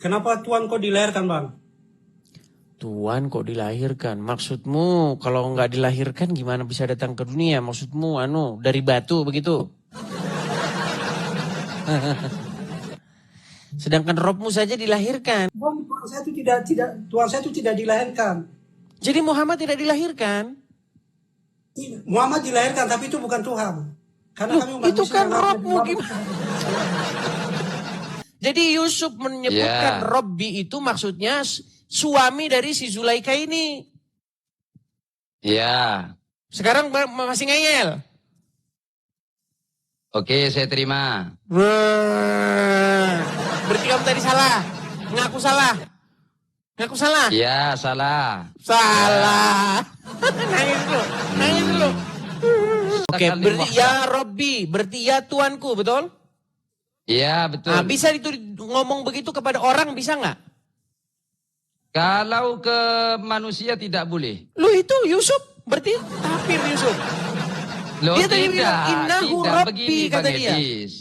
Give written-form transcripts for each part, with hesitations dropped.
Kenapa Tuhan kok dilahirkan, Bang? Tuhan kok dilahirkan? Maksudmu kalau nggak dilahirkan gimana bisa datang ke dunia? Maksudmu dari batu begitu? Sedangkan rohmu saja dilahirkan. Bang, Tuhan saya itu tidak dilahirkan. Jadi Muhammad tidak dilahirkan? Muhammad dilahirkan, tapi itu bukan Tuhan. Karena kami umat Itu Muslim kan yang rohmu gimana? Jadi Yusuf menyebutkan Robbi itu maksudnya suami dari si Zulaika ini. Ya. Sekarang masih ngeyel. Oke, saya terima. Berarti kamu tadi salah. Ngaku salah. Ngaku salah? Ya, salah. Salah. Nangis dulu. Oke, berarti ya Robbi, berarti ya Tuanku, betul? Iya, betul. Nah, bisa itu ngomong begitu kepada orang, bisa nggak? Kalau ke manusia tidak boleh. Lu itu Yusuf, berarti kafir Yusuf. Loh, Dia tadi bilang, tidak Innahu begini Rabbi, Bang kata dia. Edis.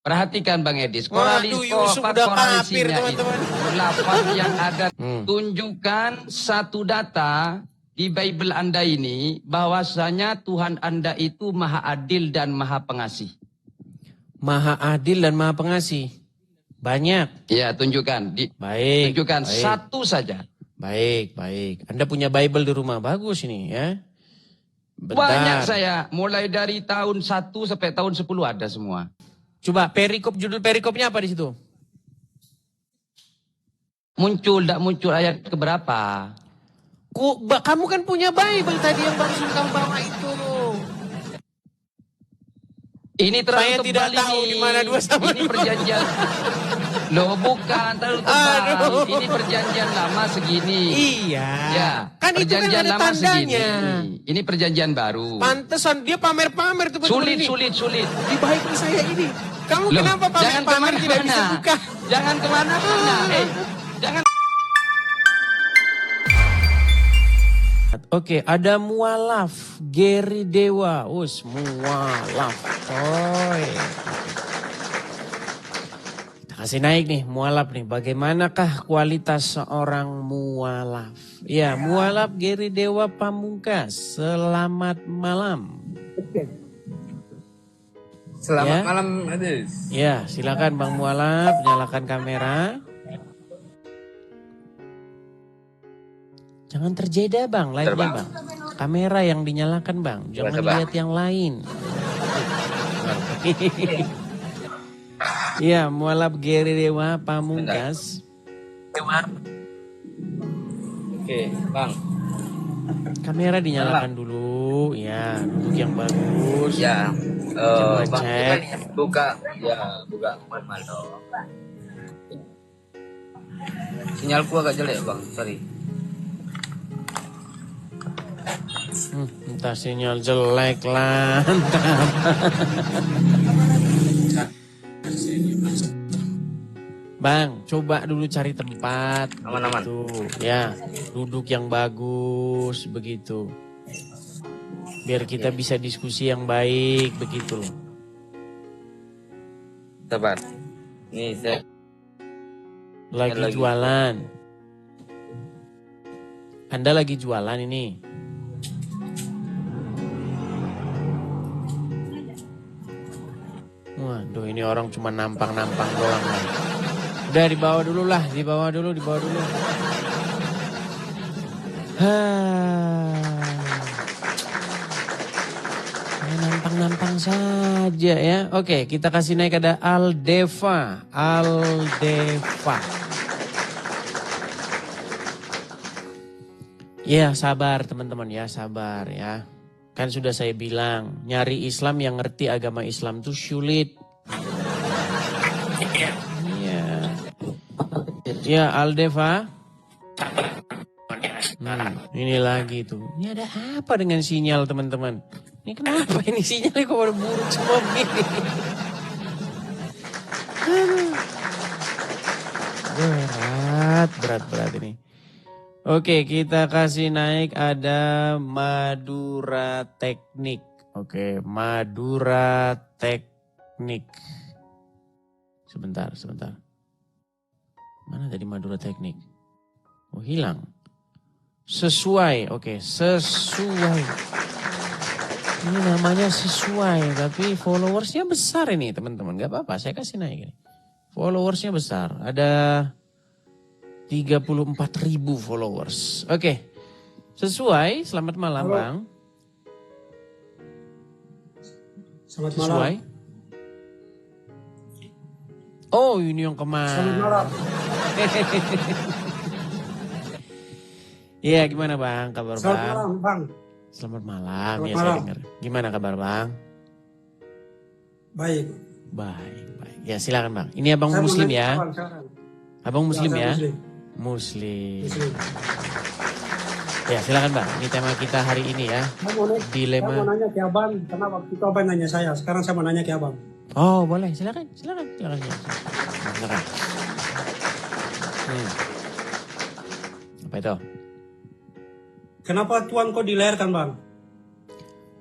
Perhatikan Bang Edis. Waduh, Yusuf udah kafir, teman-teman. Lafaz yang ada tunjukkan satu data di Bible Anda ini bahwasanya Tuhan Anda itu Maha Adil dan Maha Pengasih. Maha Adil dan Maha Pengasih. Banyak. Ya, tunjukkan. Baik. Tunjukkan baik. satu saja. Baik. Anda punya Bible di rumah, bagus ini ya. Bentar. Banyak saya, mulai dari tahun 1 sampai tahun 10 ada semua. Coba judul perikopnya apa di situ? Tidak muncul ayat keberapa? Kamu kan punya Bible tadi yang barusan kamu bawa itu. Ini terlalu Saya tidak tahu di mana 2 sama 2. Ini perjanjian. Loh, bukan terlalu tebal. Ini perjanjian lama segini. Iya. Ya, Kan itu kan ada lama tandanya. Segini. Ini perjanjian baru. Pantesan dia pamer-pamer tuh. Sulit. Di Bible saya ini. Kamu Loh, kenapa pamer-pamer tidak bisa buka? Jangan kemana-mana. Jangan. Oke, ada mualaf, Geri Dewa, mualaf, Kita kasih naik nih, mualaf nih. Bagaimanakah kualitas seorang mualaf? Ya, mualaf Geri Dewa Pamungkas. Selamat malam. Selamat malam, Adis. Ya, silakan Bang Mualaf, nyalakan kamera. Jangan terjeda Bang, live-nya Bang. Kamera yang dinyalakan Bang, jangan lihat yang lain. Iya, Mualaf Geri Dewa Pamungkas. Oke, Bang. Kamera dinyalakan dulu, ya, duduk yang bagus. Ya, coba Bang, cek. buka manual dong. Sinyalku agak jelek Bang, sorry. Entah sinyal jelek lah. Bang, coba dulu cari tempat. Aman-aman. Ya, duduk yang bagus begitu. Biar kita bisa diskusi yang baik begitu loh. Sabar. Nih saya lagi jualan. Anda lagi jualan ini. Waduh, ini orang cuma nampang-nampang doang. Udah dibawa dulu. Nampang-nampang saja ya. Oke, kita kasih naik ada Aldeva. Ya, sabar teman-teman ya, sabar ya. Kan sudah saya bilang, nyari Islam yang ngerti agama Islam itu sulit. Iya. Ya, Aldeva. Ini lagi tuh. Ini ada apa dengan sinyal teman-teman? Ini kenapa ini sinyalnya kok pada buruk semua begini? Berat ini. Oke, kita kasih naik ada Madura Teknik. Oke, Madura Teknik. Sebentar. Mana tadi Madura Teknik? Oh hilang. Sesuai, oke, sesuai. Ini namanya sesuai, tapi followersnya besar ini teman-teman. Gak apa-apa, saya kasih naik ini. Followersnya besar, ada 34.000 followers. Oke, sesuai, selamat malam Halo. Bang. Selamat Sesuai. malam. Oh ini yang Selamat kemarin. malam. Iya gimana Bang, kabar Selamat Bang? malam, Bang. Selamat malam, Selamat ya saya malam. dengar. Gimana kabar Bang? Baik. Baik, baik. Ya silakan Bang. Ini abang Saya mau muslim nanya ya? Abang sekarang. Abang muslim saya ya? Muslim. Muslim. Muslim. Ya silakan Bang. Ini tema kita hari ini ya. Saya mau Dilema. nanya ke Abang, karena waktu itu Abang nanya saya. Sekarang saya mau nanya ke Abang. Oh boleh, silakan. Ya. Silakan. Apa itu? Kenapa Tuhan kok dilahirkan, Bang?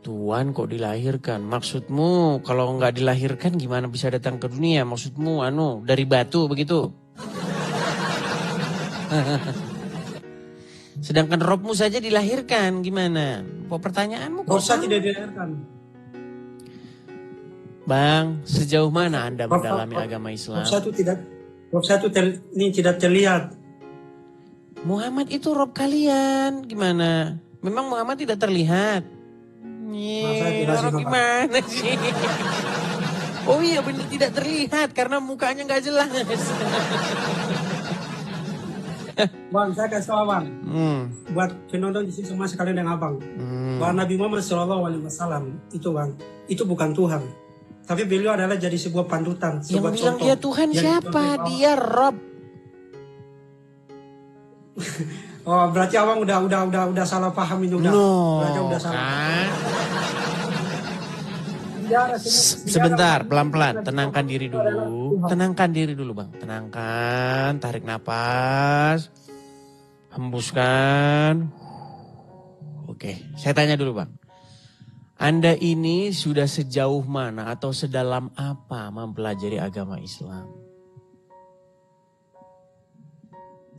Tuhan kok dilahirkan? Maksudmu kalau nggak dilahirkan gimana bisa datang ke dunia? Maksudmu dari batu begitu? Sedangkan rohmu saja dilahirkan gimana? Pertanyaanmu kok Roh saya sama? tidak dilahirkan. Bang, sejauh mana Anda Roh- mendalami roh- agama Islam? Roh saya itu ini tidak terlihat. Muhammad itu rob kalian. Gimana? Memang Muhammad tidak terlihat. saya tidak Rob sih, gimana sih? Oh iya benar tidak terlihat karena mukanya nggak jelas. Bang, saya kasih tahu Bang. Buat penonton di sini semua sekalian dengan Abang. Bahwa Nabi Muhammad SAW itu Bang, itu bukan Tuhan. Tapi beliau adalah jadi sebuah pandutan, Yang sebuah bilang contoh. dia Tuhan Yang siapa? dicontoh bahwa- Dia Rob. Oh, berarti Abang udah salah paham ini udah. Berarti udah salah. Kan? Sejarah- Sebentar, sejarah- pelan-pelan. Tenangkan diri dulu. Tuhan. Tenangkan diri dulu, Bang. Tenangkan, tarik napas. Hembuskan. Oke, saya tanya dulu, Bang. Anda ini sudah sejauh mana atau sedalam apa mempelajari agama Islam?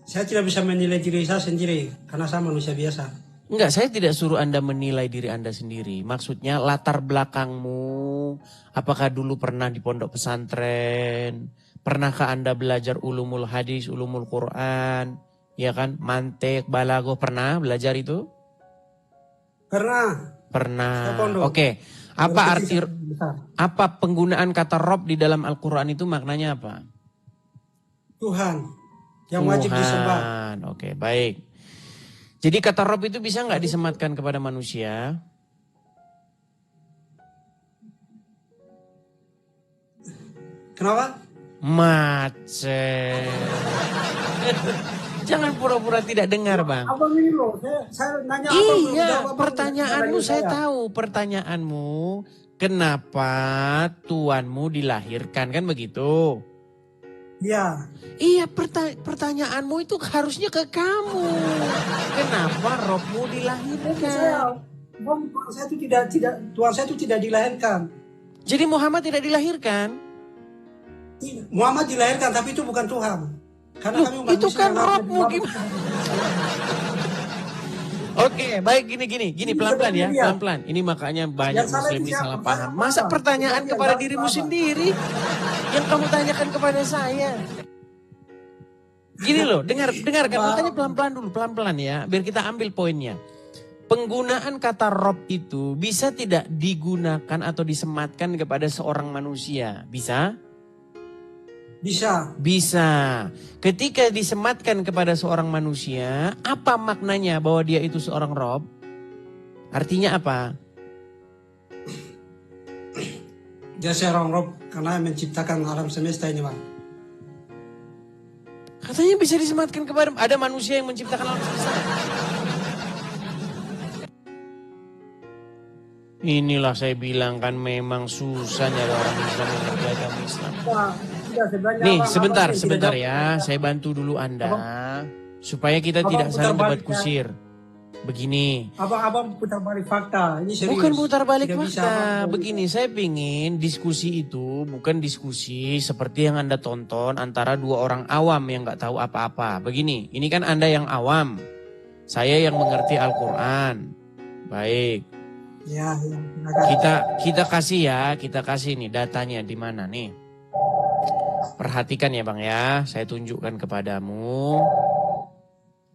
Saya tidak bisa menilai diri saya sendiri karena saya manusia biasa. Enggak, saya tidak suruh Anda menilai diri Anda sendiri. Maksudnya latar belakangmu, apakah dulu pernah di pondok pesantren? Pernahkah Anda belajar ulumul hadis, ulumul Quran? Ya kan, mantik, balagoh, pernah belajar itu? Karena Pernah. Saya pondok. Oke, apa dari arti, kecil sampai besar. apa penggunaan kata Rob di dalam Al-Quran itu maknanya apa? Tuhan yang wajib disembah. Tuhan. Oke, baik. Jadi kata Rob itu bisa nggak disematkan kepada manusia? Kenapa? Macet. Jangan pura-pura tidak dengar, Bang. Abang ini loh, saya nanya abang belum Iya, jawab, abang pertanyaanmu nanya saya tahu. Pertanyaanmu, kenapa tuanmu dilahirkan, kan begitu? Iya. Iya, pertanyaanmu itu harusnya ke kamu. Kenapa rohmu dilahirkan? Bang, Tuhan saya itu tidak dilahirkan. Jadi Muhammad tidak dilahirkan? Muhammad dilahirkan, tapi itu bukan Tuhan. Karena Loh, kami umat itu Muslim kan yang harus rohmu jadi gimana? Oke, baik gini, pelan-pelan ya, sebenarnya. pelan-pelan. Ini makanya banyak Yang salah muslim itu ini siapa? salah Saya paham. apa? Masa pertanyaan Yang kepada salah dirimu apa? sendiri yang kamu tanyakan kepada saya. Gini loh, dengarkan, makanya pelan-pelan dulu, pelan-pelan ya, biar kita ambil poinnya. Penggunaan kata rob itu bisa tidak digunakan atau disematkan kepada seorang manusia? Bisa? Bisa. Bisa. Ketika disematkan kepada seorang manusia, apa maknanya bahwa dia itu seorang rob? Artinya apa? Dia seorang roh karena yang menciptakan alam semesta ini, Bang. Katanya bisa disematkan kepada ada manusia yang menciptakan alam semesta. Inilah saya bilang kan memang susah nyari orang Islam yang ngerti agama Islam. Wah, tidak, sebenarnya Nih abang- sebentar abang tidak ya, saya bantu dulu Anda supaya kita Abang tidak putar saling debat balik, ya. kusir. begini. Abang putar balik fakta. Ini serius. Bukan putar balik Tidak bisa, fakta. Abang. Begini, saya pingin diskusi itu bukan diskusi seperti yang Anda tonton antara dua orang awam yang nggak tahu apa-apa. Begini, ini kan Anda yang awam. Saya yang mengerti Al-Quran. Baik. Ya, silakan. Kita kasih nih datanya di mana nih. Perhatikan ya Bang ya, saya tunjukkan kepadamu.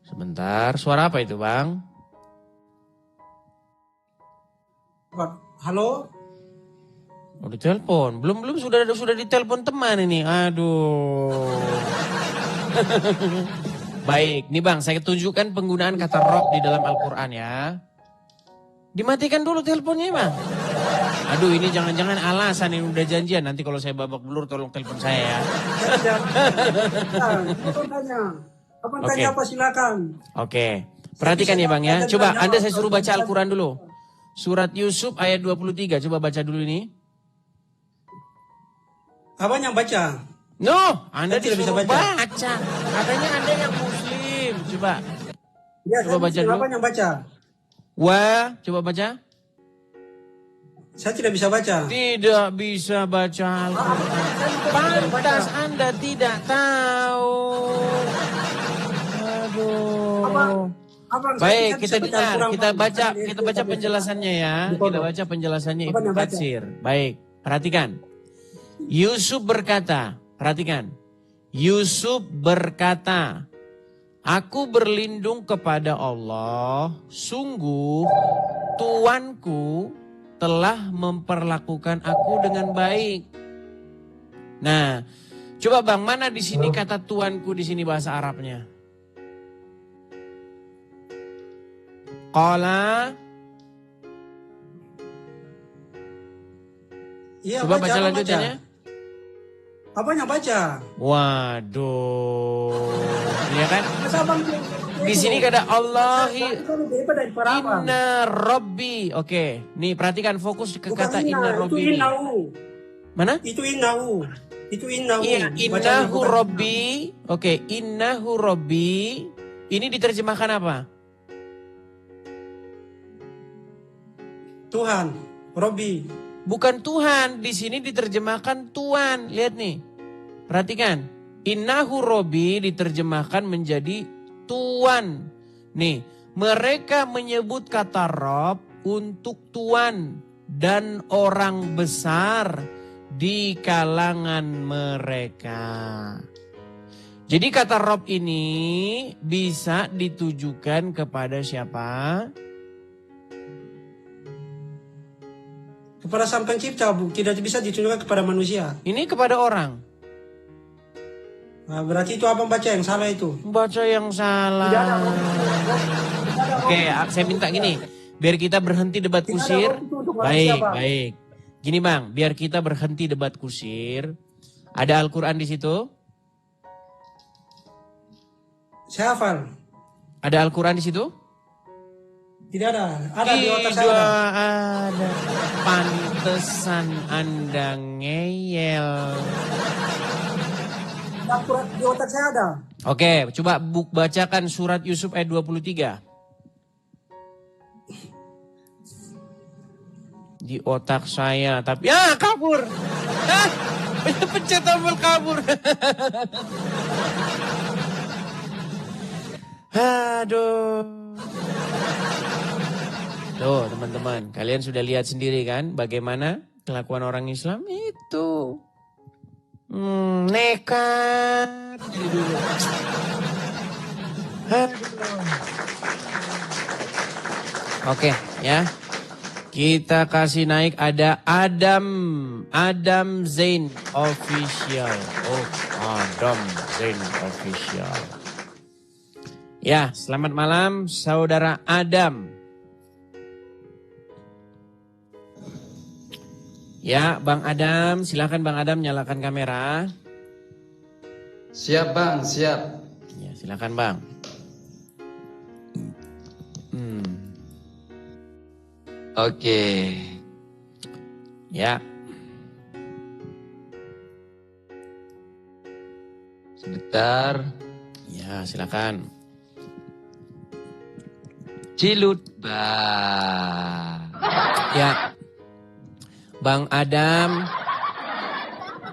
Sebentar, suara apa itu Bang? Halo? Oh ditelepon, belum sudah ditelepon teman ini, aduh. Baik, nih Bang, saya tunjukkan penggunaan kata rob di dalam Al-Quran ya. Dimatikan dulu teleponnya Bang. Aduh ini jangan-jangan alasan ini udah janjian. Nanti kalau saya babak belur tolong telepon saya ya. Abang tanya apa silakan. Oke. Perhatikan ya Bang ya. Coba Anda saya suruh baca Al-Quran dulu. Surat Yusuf ayat 23. Coba baca dulu ini. Abang yang baca. No, Anda Saya tidak disuruh bisa baca. baca. Katanya Anda yang muslim. Coba. Ya, Coba baca dulu. Abang yang baca. Wah, coba baca. Saya tidak bisa baca. Tidak bisa baca Al-Quran. Pantas Anda tidak tahu. Aduh. Abang, Baik, saya kita tidak bisa dengar, Al-Quran, kita Bang. baca, Saya kita baca penjelasannya ya. Kita baca penjelasannya Abang Ibnu yang baca. Katsir. Baik, perhatikan. Yusuf berkata, perhatikan. Yusuf berkata, aku berlindung kepada Allah, sungguh Tuanku telah memperlakukan aku dengan baik. Nah, coba Bang, mana di sini kata Tuanku di sini bahasa Arabnya? Qala. Iya, Coba baca Abang lanjutannya. Abang yang baca. Waduh. Iya kan? Masa abang Di sini kata Allahi Itu lebih hebat daripada abang. inna Rabbi. Oke, nih perhatikan fokus ke Bukan kata inna itu Rabbi ini. innahu. Mana? Itu innahu. Itu innahu. Iya, Bacanya innahu bukan Rabbi. Oke, innahu Rabbi. Ini diterjemahkan apa? Tuhan, Robbi. Bukan Tuhan, di sini diterjemahkan Tuan. Lihat nih. Perhatikan. Innahu Rabbi diterjemahkan menjadi Tuan. Nih, mereka menyebut kata Rob untuk Tuan dan orang besar di kalangan mereka. Jadi kata Rob ini bisa ditujukan kepada siapa? Kepada sang pencipta, Bu. Tidak bisa ditunjukkan kepada manusia. Ini kepada orang. Nah, berarti itu abang baca yang salah itu. Baca yang salah. Tidak ada. Oke, saya minta gini. Biar kita berhenti debat Tidak ada kusir. waktu untuk manusia, Baik, Bang. baik. Gini Bang, biar kita berhenti debat kusir. Ada Al-Quran di situ? Saya hafal. Ada Al-Quran di situ? Tidak ada. Ada di otak saya. Tidak Ada. ada. Pantesan Anda ngeyel. Akurat di otak saya ada. Oke, coba bacakan surat Yusuf ayat 23. Di otak saya, tapi kabur. Pencet tombol kabur. Aduh. Tuh teman-teman, kalian sudah lihat sendiri kan bagaimana kelakuan orang Islam itu. Nekat. Jadi dulu. Oke ya. Kita kasih naik ada Adam Zain Official. Oh, Adam Zain Official. Ya, selamat malam saudara Adam. Ya, Bang Adam, silakan Bang Adam nyalakan kamera. Siap Bang, siap. Ya, silakan Bang. Oke. Ya. Sebentar. Ya, silakan. Cilut. Bah. Ya. Bang Adam.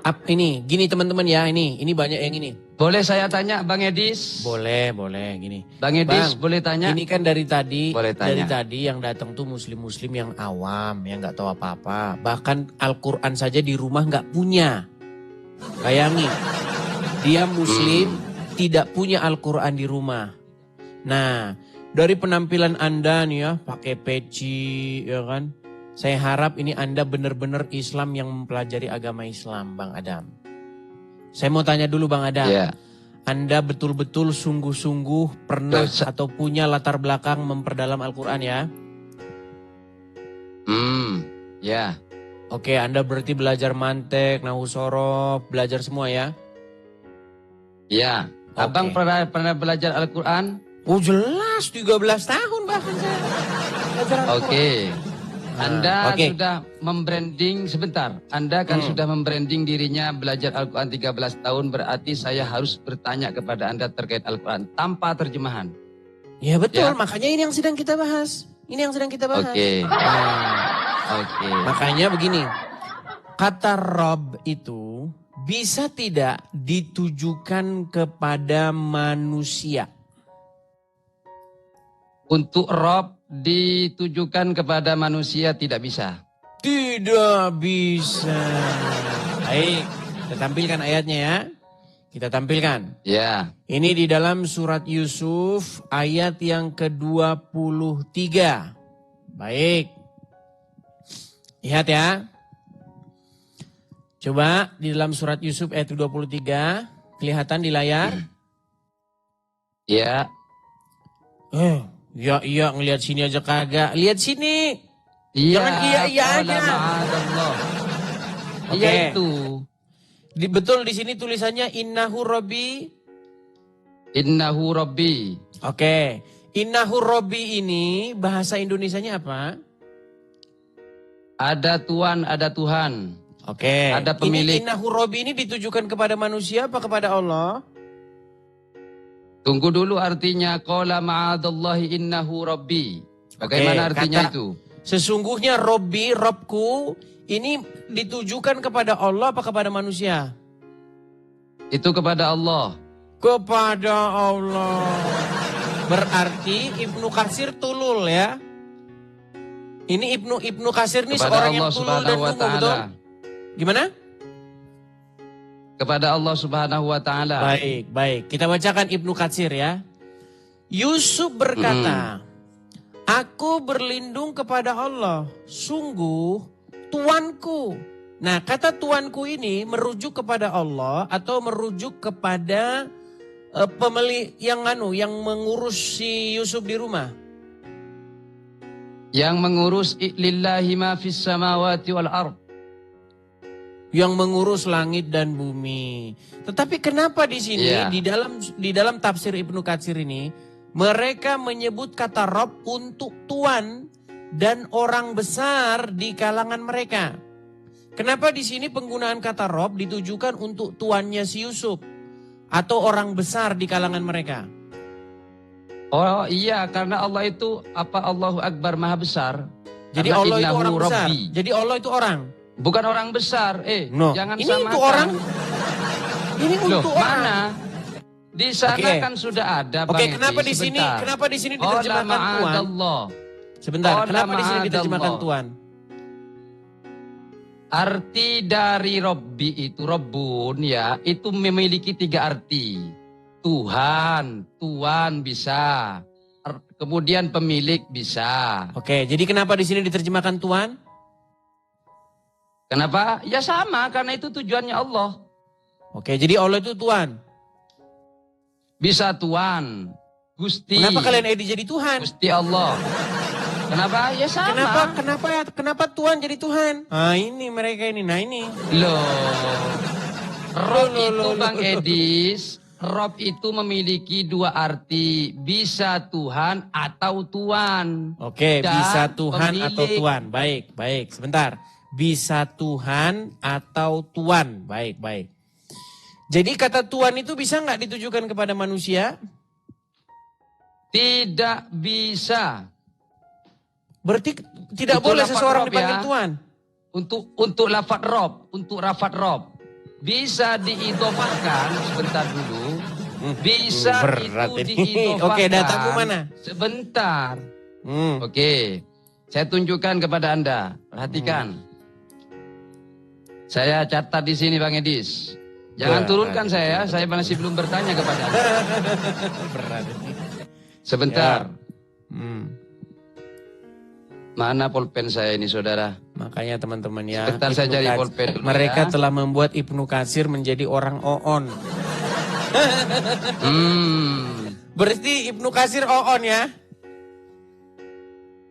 Ini, gini teman-teman ya, ini banyak yang ini. Boleh saya tanya Bang Edis? Boleh, gini. Bang Edis, Bang, boleh tanya? ini kan dari tadi, Boleh tanya. dari tadi yang datang tuh muslim-muslim yang awam, yang nggak tahu apa-apa. Bahkan Al-Quran saja di rumah nggak punya. Bayangin, dia muslim tidak punya Al-Quran di rumah. Nah, dari penampilan Anda nih ya, pakai peci, ya kan? Saya harap ini Anda benar-benar Islam yang mempelajari agama Islam, Bang Adam. Saya mau tanya dulu Bang Adam. Ya. Anda betul-betul sungguh-sungguh pernah atau punya latar belakang memperdalam Al-Quran ya? Ya. Oke, Anda berarti belajar mantek, nahu sorof, belajar semua ya? Ya. Abang pernah belajar Al-Quran? Oh jelas, 13 tahun bahkan saya belajar Al-Quran. Oke. Anda Oke. sudah membranding sebentar. Anda kan sudah membranding dirinya belajar Al-Quran 13 tahun. Berarti saya harus bertanya kepada Anda terkait Al-Quran tanpa terjemahan. Ya betul, Ya. makanya ini yang sedang kita bahas. Oke. Oke. Makanya begini, kata Rob itu bisa tidak ditujukan kepada manusia. Untuk Rob ditujukan kepada manusia tidak bisa. Tidak bisa. Baik, kita tampilkan ayatnya ya. Kita tampilkan. Ya. Ini di dalam surat Yusuf ayat yang ke-23. Baik. Lihat ya. Coba di dalam surat Yusuf ayat 23. Kelihatan di layar. Ya. Iya ngelihat sini aja kagak. Lihat sini. Iya. Jangan iya aja. Ma'adallah. Oke. Iya itu. Betul di sini tulisannya innahu rabbi. Innahu Rabbi. Oke. Innahu rabbi ini bahasa Indonesianya apa? Ada Tuhan, ada Tuhan. Oke. Ada pemilik. Ini innahu rabbi ini ditujukan kepada manusia apa kepada Allah? Tunggu dulu artinya. Qala ma'adallahi innahu Rabbi. Bagaimana artinya itu? Sesungguhnya Robbi, Robku, ini ditujukan kepada Allah apa kepada manusia? Itu kepada Allah. Kepada Allah. Berarti Ibnu Katsir tulul ya. Ini Ibnu Katsir ini Kepada seorang Allah yang tulul dan Subhanahu wa dungu, betul? Ta'ala. Gimana? Kepada Allah Subhanahu wa Ta'ala. Baik. Kita bacakan Ibnu Katsir ya. Yusuf berkata, aku berlindung kepada Allah, sungguh Tuanku. Nah, kata Tuanku ini merujuk kepada Allah atau merujuk kepada pemilik yang mengurus si Yusuf di rumah. Yang mengurus lillahi ma fis samawati wal ard. Yang mengurus langit dan bumi. Tetapi kenapa di sini di dalam tafsir Ibnu Katsir ini mereka menyebut kata Rob untuk tuan dan orang besar di kalangan mereka. Kenapa di sini penggunaan kata Rob ditujukan untuk tuannya si Yusuf atau orang besar di kalangan mereka? Oh iya, karena Allah itu Allahu Akbar Maha Besar. Jadi Karena Allah itu innahu orang besar. Rabbi. Jadi Allah itu orang. Bukan orang besar. Jangan ini samakan. untuk orang. Ini Loh, untuk mana? orang. Di sana Oke. kan sudah ada Oke, Bang kenapa Edi, di sini? sebentar. Kenapa di sini diterjemahkan tuan? Allah. Sebentar, Qala kenapa di sini diterjemahkan ma'adallah. tuan? Arti dari Robbi itu, Robbun ya, itu memiliki 3 arti. Tuhan, tuan bisa. Kemudian pemilik bisa. Oke, jadi kenapa di sini diterjemahkan tuan? Kenapa? Ya sama, karena itu tujuannya Allah. Oke, jadi Allah itu tuan. Bisa tuan, Gusti. Kenapa kalian Edi jadi Tuhan? Gusti Allah. Kenapa? Ya sama. Kenapa Tuhan jadi Tuhan? Ah ini mereka ini, nah ini. Loh. Rob Loh, itu loh, Bang loh. Edis, Rob itu memiliki 2 arti. Bisa Tuhan atau tuan. Oke, Dan bisa Tuhan pemilik. atau tuan. Baik, sebentar. Bisa Tuhan atau tuan. Baik. Jadi kata tuan itu bisa nggak ditujukan kepada manusia? Tidak bisa. Berarti tidak Itu boleh lafaz seseorang Rob dipanggil ya. Tuhan. Untuk lafaz Rob, untuk lafaz Rob bisa diidofahkan sebentar dulu. Bisa berat itu ini. diidofahkan. Oke, datamu mana? Sebentar. Hmm. Oke, saya tunjukkan kepada Anda. Perhatikan. Saya catat di sini Bang Edis. Jangan turunkan saya masih belum bertanya kepada Anda. Berat ini. Sebentar. Hmm. Mana pulpen saya ini saudara? Makanya teman-teman ya, Sebentar saya cari pulpen dulu mereka ya. telah membuat Ibnu Katsir menjadi orang oon. Berarti Ibnu Katsir oon ya?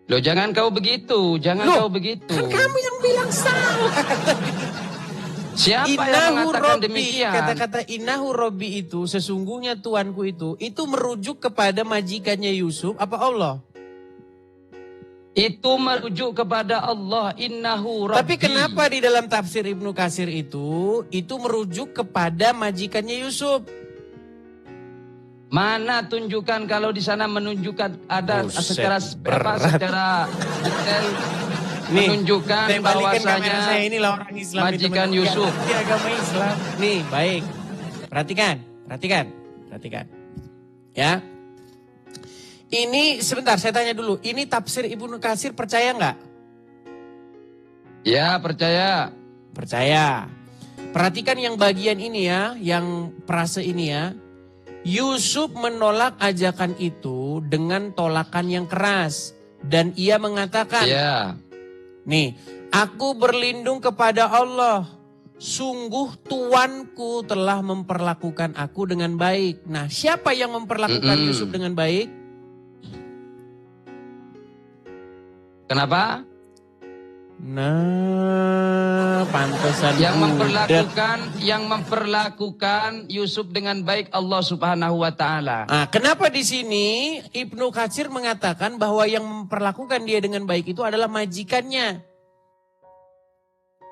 Loh jangan kau begitu, jangan kau begitu. Kan kamu yang bilang salah. Siapa yang mengatakan demikian? Kata-kata innahu robbi itu, sesungguhnya Tuanku itu merujuk kepada majikannya Yusuf apa Allah? Itu merujuk kepada Allah, innahu rabbi. Tapi kenapa di dalam tafsir Ibnu Katsir itu merujuk kepada majikannya Yusuf? Mana tunjukkan kalau di sana menunjukkan ada secara detail Nih, menunjukkan saya balikan bahwasanya kamera saya, inilah orang Islam majikan itu Yusuf. di agama Islam. Nih, baik. Perhatikan. Ya. Ini sebentar saya tanya dulu, ini tafsir Ibnu Katsir percaya nggak? Ya, percaya. Percaya. Perhatikan yang bagian ini ya, yang frase ini ya. Yusuf menolak ajakan itu dengan tolakan yang keras. Dan ia mengatakan, Ya. nih, aku berlindung kepada Allah. Sungguh tuanku telah memperlakukan aku dengan baik. Nah, siapa yang memperlakukan Yusuf dengan baik? Kenapa? Nah, pantesan yang memperlakukan Yusuf dengan baik Allah Subhanahu wa taala. Nah, kenapa di sini Ibnu Katsir mengatakan bahwa yang memperlakukan dia dengan baik itu adalah majikannya.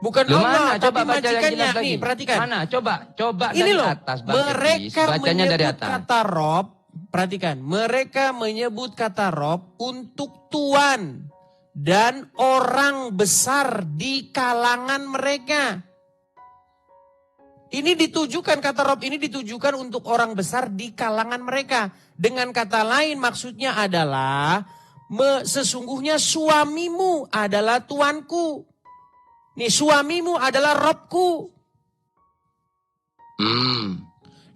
Bukan Allah, mana? tapi Coba baca yang majikannya. jelas lagi. Nih, perhatikan. Mana? Coba Ini dari loh, atas, Bang mereka Edis. Bacanya dari menyebut atas. kata Rob. Perhatikan, mereka menyebut kata Rob untuk tuan dan orang besar di kalangan mereka. Ini ditujukan, kata Rob ini ditujukan untuk orang besar di kalangan mereka. Dengan kata lain maksudnya adalah sesungguhnya suamimu adalah tuanku. Nih, suamimu adalah Robku.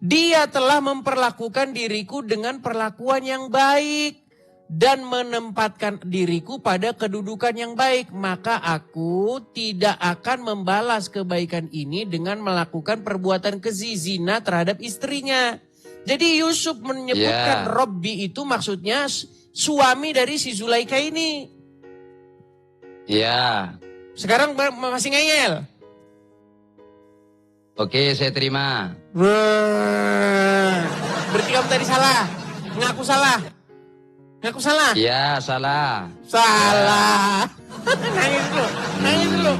Dia telah memperlakukan diriku dengan perlakuan yang baik dan menempatkan diriku pada kedudukan yang baik. Maka aku tidak akan membalas kebaikan ini dengan melakukan perbuatan keji zina terhadap istrinya. Jadi Yusuf menyebutkan Robbi itu maksudnya suami dari si Zulaikha ini. Ya. Sekarang masih ngeyel. Oke, saya terima. Berarti kamu tadi salah. Ngaku salah. Ngaku salah. Ya, salah. Salah. Nangis dulu.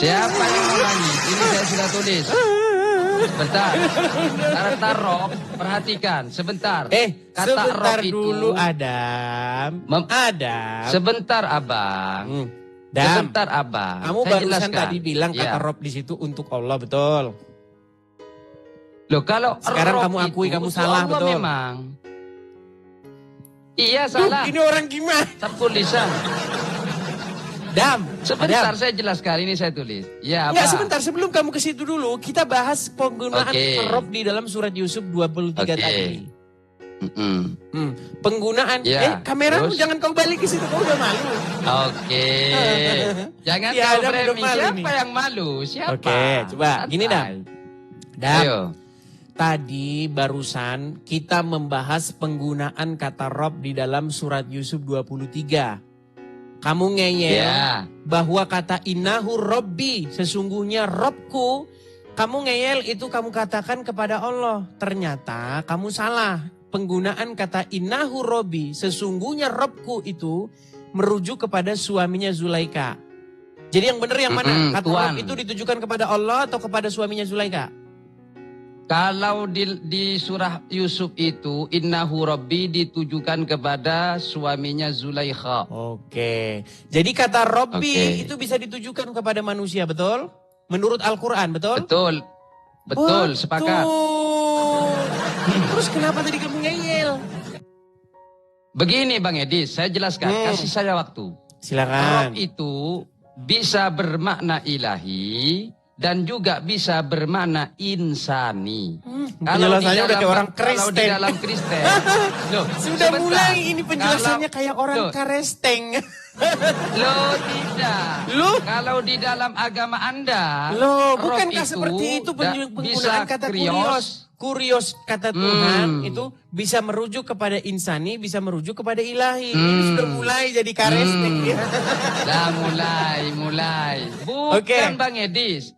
Siapa yang menangis? Ini saya sudah tulis. Sebentar. Kata Rob, perhatikan. Sebentar. Kata sebentar Rob dulu itu, Adam. Adam. Sebentar Abang. Sebentar Abang. Kamu saya barusan jelaskan. tadi bilang kata Rob di situ untuk Allah, betul? Loh, kalau sekarang Rob kamu akui itu, kamu salah, Allah betul? Memang. Iya salah. Ini orang gimana? Tertulisan. Dam. Sebentar saya jelaskan, ini saya tulis. Ya, enggak, sebentar sebelum kamu ke situ dulu, kita bahas penggunaan Rob di dalam surat Yusuf 23 tadi. Penggunaan, kameramu jangan kau balik ke situ, kau udah malu. Oke. Jangan ya, kau framing, siapa yang malu? Siapa? Oke, coba, gini Dam. Ayo. Tadi barusan kita membahas penggunaan kata Rob di dalam surat Yusuf 23. Kamu ngeyel bahwa kata innahu Robbi, sesungguhnya Robku. Kamu ngeyel itu kamu katakan kepada Allah. Ternyata kamu salah. Penggunaan kata innahu Robbi, sesungguhnya Robku itu merujuk kepada suaminya Zulaikha. Jadi yang benar yang mana? Kata Rob itu ditujukan kepada Allah atau kepada suaminya Zulaikha? Kalau di surah Yusuf itu innahu rabbi ditujukan kepada suaminya Zulaikha. Oke. Jadi kata Robbi Oke. itu bisa ditujukan kepada manusia, betul? Menurut Al-Quran, betul? Betul. Betul, sepakat. Terus kenapa tadi kamu ngeyel? Begini Bang Edi, saya jelaskan, kasih saya waktu. Rob Silakan. itu bisa bermakna ilahi dan juga bisa bermakna insani. Penjelasannya udah kayak orang Kalau di Kristen. dalam Kristen, loh, Sudah sebentar. mulai ini penjelasannya Kalau- kayak orang loh, Karesteng. Loh tidak. Loh? Kalau di dalam agama Anda, Loh, rob bukankah seperti itu penggunaan bisa kata krios. kurios? Kurios kata Tuhan itu bisa merujuk kepada insani, bisa merujuk kepada ilahi. Ini sudah mulai jadi Karesteng. Dah mulai. Bukan Oke. Bang Edis.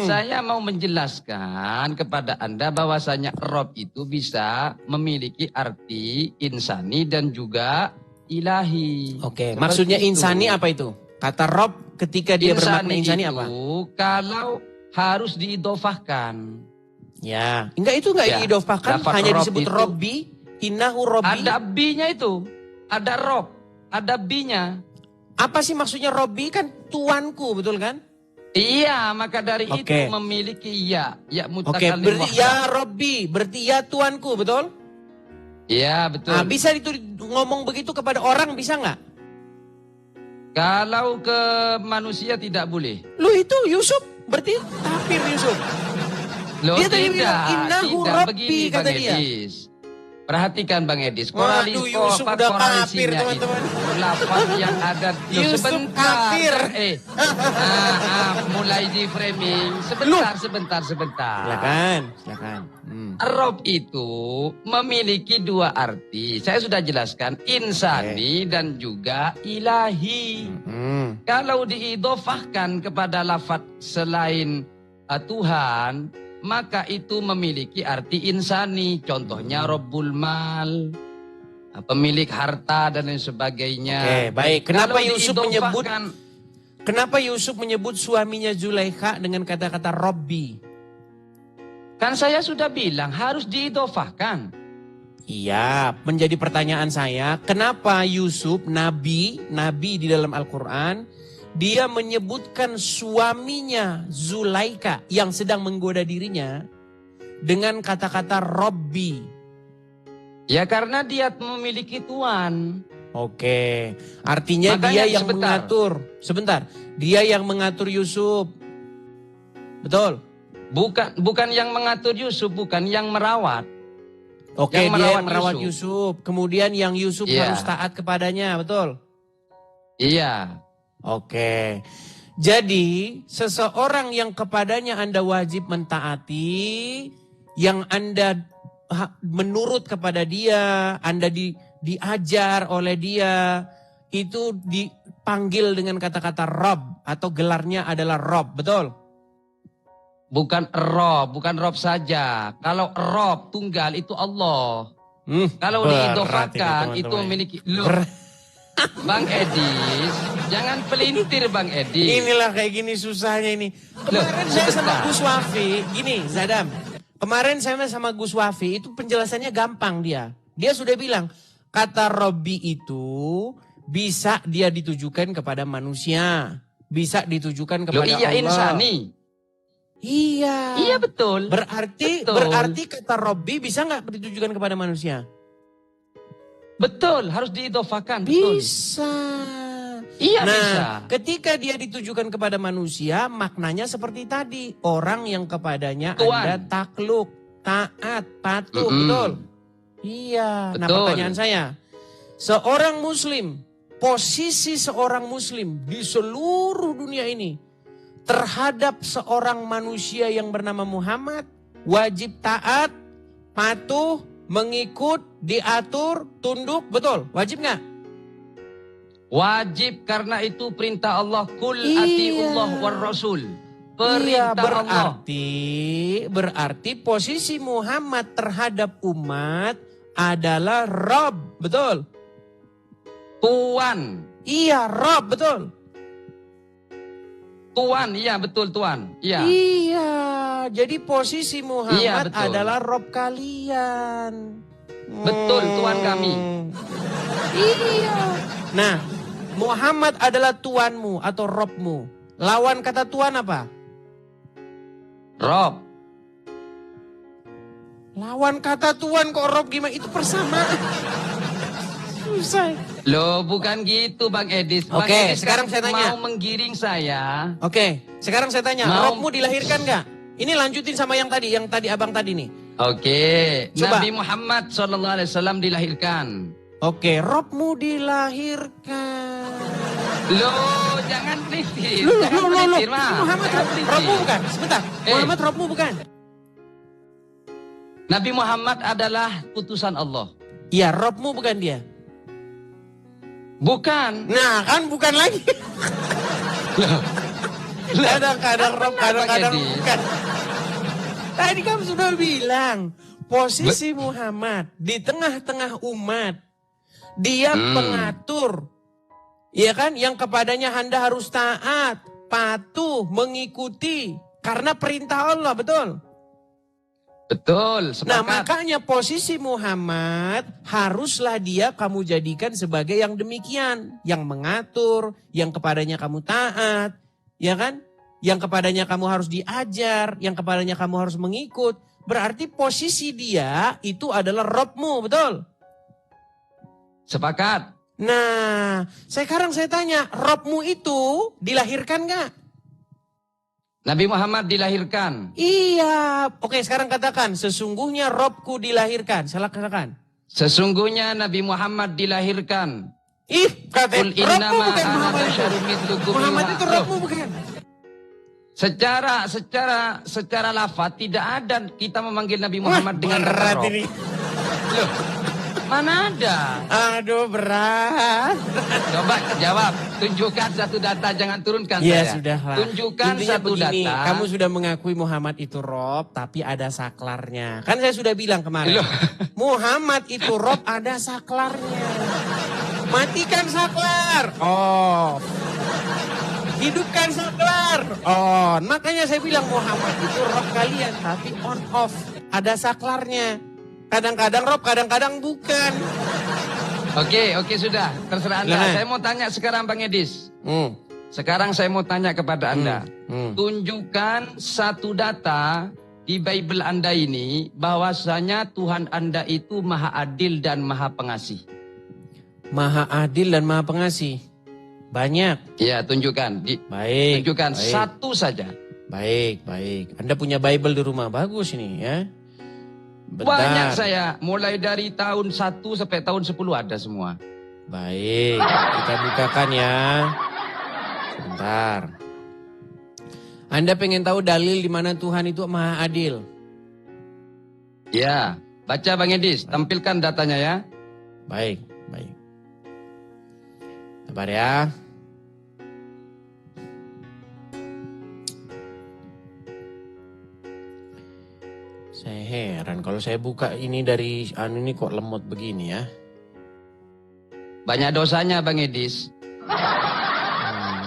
Saya mau menjelaskan kepada Anda bahwasanya rob itu bisa memiliki arti insani dan juga ilahi. Oke, Seperti maksudnya itu. insani apa itu? Kata Rob ketika dia bermakna insani itu apa? kalau harus diidofahkan. Ya, enggak itu enggak Ya, diidofahkan, lafaz hanya Rob disebut itu- Robbi, innahu Robbi. Ada B-nya itu. Ada rob, ada B-nya. Apa sih maksudnya Robbi kan tuanku, betul kan? Iya, maka dari Oke. itu memiliki ya Oke, mutakallim berarti wahdah. ya Robbi, berarti ya tuanku, betul? Iya, betul. Nah, bisa itu ngomong begitu kepada orang bisa nggak? Kalau ke manusia tidak boleh. Lu itu Yusuf, berarti kafir Yusuf. Loh, Dia tadi bilang, tidak, "Innahu tidak Rabbi," begini kata Bang dia. Edis. Perhatikan Bang Edis, Waduh, Yusuf udah kafir, teman-teman. Lafaz yang ada Loh, Yusuf sebentar. kafir. Mulai di framing. Sebentar. Silakan. Rob itu memiliki dua arti. Saya sudah jelaskan, insani dan juga ilahi. Kalau diidofahkan kepada lafaz selain Tuhan, maka itu memiliki arti insani. Contohnya Rabbul Mal, pemilik harta dan lain sebagainya. Oke, baik. Kenapa Kalau Yusuf menyebut suaminya Zulaikha dengan kata-kata Robbi? Kan saya sudah bilang harus diidofahkan. Iya, menjadi pertanyaan saya, kenapa Yusuf, nabi di dalam Al-Quran, dia menyebutkan suaminya Zulaikha yang sedang menggoda dirinya dengan kata-kata Robbi. Ya karena dia memiliki tuan. Oke, artinya Makanya dia yang mengatur. Sebentar, dia yang mengatur Yusuf. Betul? Bukan yang mengatur Yusuf, bukan yang merawat. Oke, Yang dia yang merawat merawat Yusuf. Kemudian yang Yusuf Iya. harus taat kepadanya, betul? Iya. Oke. Jadi, seseorang yang kepadanya Anda wajib mentaati, yang Anda menurut kepada dia, Anda diajar oleh dia, itu dipanggil dengan kata-kata Rob atau gelarnya adalah Rob, betul? Bukan Rob saja. Kalau Rob tunggal itu Allah. Kalau Berat diidofahkan ini, itu teman-teman. memiliki Bang Edis, jangan pelintir Bang Edis. Inilah kayak gini susahnya ini. Kemarin saya sama sebentar. Gus Wafi, gini Zadam. Kemarin saya sama Gus Wafi itu penjelasannya gampang dia. Dia sudah bilang kata Robbi itu bisa dia ditujukan kepada manusia. Bisa ditujukan kepada Loh, iya Allah. insani. Iya. Iya betul. Berarti kata Robbi bisa nggak ditujukan kepada manusia? Betul, harus diidofahkan. Betul. Bisa. Iya Nah, bisa. ketika dia ditujukan kepada manusia, maknanya seperti tadi. Orang yang kepadanya Tuan. Anda takluk, taat, patuh, Mm-mm. betul? Iya. Nah, Betul. pertanyaan saya. Seorang muslim, posisi seorang muslim di seluruh dunia ini terhadap seorang manusia yang bernama Muhammad wajib taat, patuh, mengikut, diatur, tunduk, betul? Wajib nggak? Wajib karena itu perintah Allah. Kul Iya. atiullah war rasul. Iya, Perintah Allah. berarti posisi Muhammad terhadap umat adalah Rob, betul? Tuan. Iya, Rob, betul. Tuan, iya betul Tuan. Iya. Iya, jadi posisi Muhammad Iya, betul. adalah Rob kalian. Betul, Tuan kami. Iya. Nah, Muhammad adalah tuanmu atau Robmu. Lawan kata tuan apa? Rob. Lawan kata tuan kok Rob gimana? Itu persamaan. Susah. Loh, bukan gitu Bang Edis. Bang Oke, Edis sekarang kan saya tanya. mau menggiring saya. Oke, sekarang saya tanya, Mau- Robmu dilahirkan nggak? Ini lanjutin sama yang tadi abang tadi nih. Oke, Coba. Nabi Muhammad SAW dilahirkan. Oke, Robmu dilahirkan. Loh, jangan pelintir. Loh, Jangan loh, pelintir, Mas. Muhammad Jangan pelintir. Robmu bukan? Sebentar, Muhammad Robmu bukan? Nabi Muhammad adalah utusan Allah. Iya, Robmu bukan dia. Bukan. Nah, kan bukan lagi. Kadang-kadang Rob, kadang-kadang Bang Edi? bukan. Tadi kamu sudah bilang, posisi Muhammad di tengah-tengah umat. Dia pengatur. Iya kan? Yang kepadanya Anda harus taat, patuh, mengikuti. Karena perintah Allah, betul? Betul, Nah, sepakat. makanya posisi Muhammad haruslah dia kamu jadikan sebagai yang demikian. Yang mengatur, yang kepadanya kamu taat. Ya kan? Yang kepadanya kamu harus diajar, yang kepadanya kamu harus mengikut. Berarti posisi dia itu adalah Robmu, betul? Sepakat. Nah, sekarang saya tanya, Robmu itu dilahirkan nggak? Nabi Muhammad dilahirkan. Iya. Oke, sekarang katakan, sesungguhnya Robku dilahirkan. Salah katakan. Sesungguhnya Nabi Muhammad dilahirkan. Ih, katanya Qul Robmu innama bukan ana Muhammad itu. basyarun mithlukum Muhammad yuha. itu Loh, Robmu bukan. Secara lafaz tidak ada kita memanggil Nabi Muhammad dengan kata berat Rob. ini. Loh, mana ada? Aduh, berat. Coba jawab, tunjukkan satu data, jangan turunkan Ya saya. sudah lah. Tunjukkan Intinya satu begini, data. kamu sudah mengakui Muhammad itu Rob, tapi ada saklarnya. Kan saya sudah bilang kemarin. Loh. Muhammad itu Rob, ada saklarnya. Matikan saklar. Oh. Hidupkan saklar. Oh. Makanya saya bilang Muhammad itu Rob kalian, tapi on off. Ada saklarnya. Kadang-kadang Rob, kadang-kadang bukan. Oke, sudah. Terserah Anda. Nah. Saya mau tanya sekarang Bang Edis. Hmm. Sekarang saya mau tanya kepada Anda. Hmm. Tunjukkan satu data di Bible Anda ini bahwasanya Tuhan Anda itu maha adil dan maha pengasih. Maha adil dan maha pengasih. Banyak. Ya, tunjukkan. Baik. Tunjukkan baik. satu saja. Baik. Anda punya Bible di rumah. Bagus ini ya. Bentar. Banyak saya. Mulai dari tahun 1 sampai tahun 10 ada semua. Baik. Kita bukakan ya. Sebentar. Anda pengen tahu dalil di mana Tuhan itu maha adil? Ya. Baca Bang Edis. Tampilkan datanya ya. Baik. Sabar ya. Saya heran kalau saya buka ini dari ini kok lemot begini ya. Banyak dosanya Bang Edis.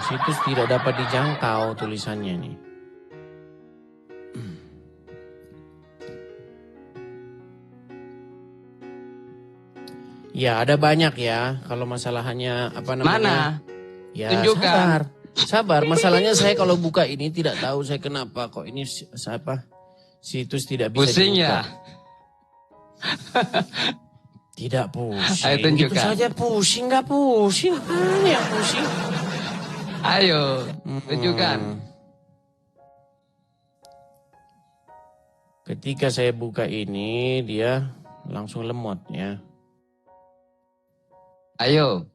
Situs tidak dapat dijangkau tulisannya nih. Ya ada banyak ya kalau masalahnya apa namanya. Mana? Ya Tunjukkan. sabar. Masalahnya saya kalau buka ini tidak tahu saya kenapa kok ini siapa situs tidak bisa Pusing dibuka. ya? Tidak pusing. Ayo tunjukkan. Itu saja pusing nggak pusing. Apaan yang pusing? Ayo, tunjukkan. Ketika saya buka ini dia langsung lemot ya. Ayo.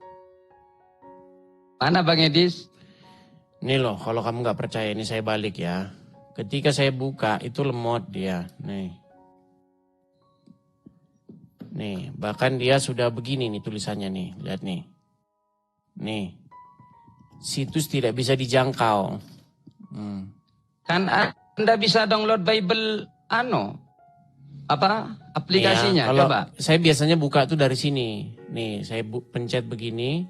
Mana Bang Edis? Ini loh, kalau kamu nggak percaya ini saya balik ya. Ketika saya buka itu lemot dia. Nih, bahkan dia sudah begini nih tulisannya nih. Lihat nih. Nih. Situs tidak bisa dijangkau. Kan Anda bisa download Bible aplikasinya, Ya, kalau coba. saya biasanya buka tuh dari sini. Nih, saya pencet begini.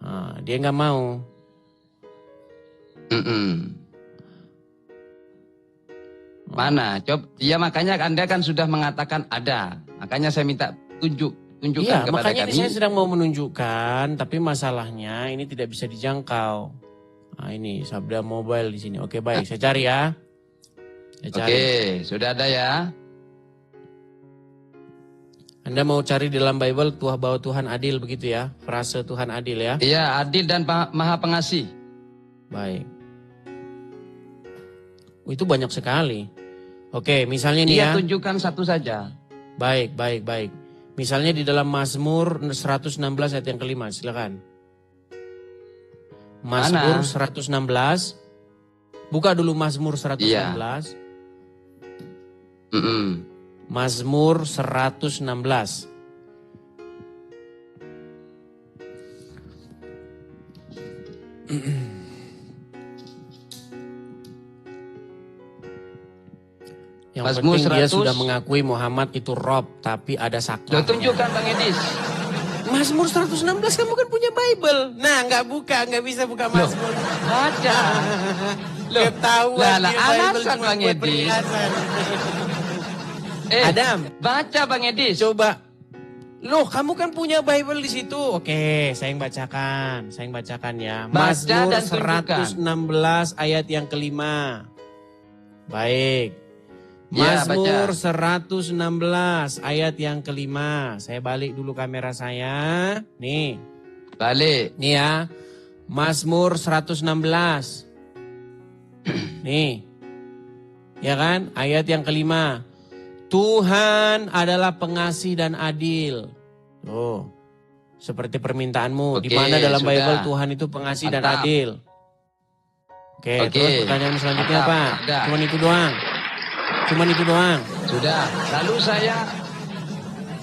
Nah, dia nggak mau. Mana? Coba, ya makanya Anda kan sudah mengatakan ada. Makanya saya minta tunjukkan Iya, kepada makanya kami. ini saya sedang mau menunjukkan, tapi masalahnya ini tidak bisa dijangkau. Nah, ini Sabda Mobile di sini. Oke, baik, saya cari ya. Saya cari. Oke, sudah ada ya. Anda mau cari di dalam Bible bahwa Tuhan adil begitu ya? Frase Tuhan adil ya? Iya, adil dan maha pengasih. Baik. Oh, itu banyak sekali. Oke, misalnya nih ya. Iya, tunjukkan satu saja. Baik. Misalnya di dalam Mazmur 116 ayat yang kelima, silakan. Mazmur 116. Buka dulu Mazmur 116. Iya. Mazmur 116. Yang Mazmur penting dia 100. sudah mengakui Muhammad itu Rob, tapi ada Loh, saklahnya. tunjukkan Bang Edis. Mazmur 116 kamu kan punya Bible. Nah, nggak bisa buka Mazmur. Baca. Ketahuan lah, dia Bible alasan cuma Bang buat Edis. perhiasan. Adam, Baca Bang Edis. coba. Loh, kamu kan punya Bible di situ. Oke, saya yang bacakan ya. Baca Mazmur dan tunjukkan. 116 ayat yang kelima. Baik. Ya, Mazmur baca. 116 ayat yang kelima. Saya balik dulu kamera saya. Nih. Balik. Nih ya. Mazmur 116. Nih. Ya kan? Ayat yang kelima. Tuhan adalah pengasih dan adil. Tuh. Seperti permintaanmu. Di Oke, mana dalam sudah. Bible Tuhan itu pengasih dan Mantap. adil. Oke, Oke. terus pertanyaan selanjutnya Mantap. apa? Sudah. Cuman itu doang. Sudah. Lalu saya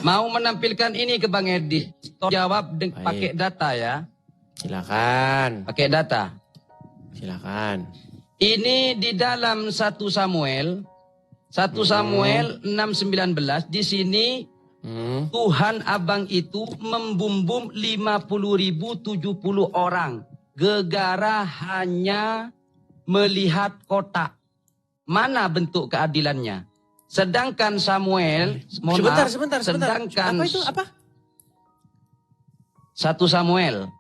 mau menampilkan ini ke Bang Edis. Jawab Baik. pakai data ya. Silakan. Pakai data. Silakan. Ini di dalam 1 Samuel 6:19 di sini Tuhan Abang itu membumbum 50.070 orang. Gegara hanya melihat kotak. Mana bentuk keadilannya? Sedangkan Samuel, Sebentar. sedangkan Apa itu? Apa? 1 Samuel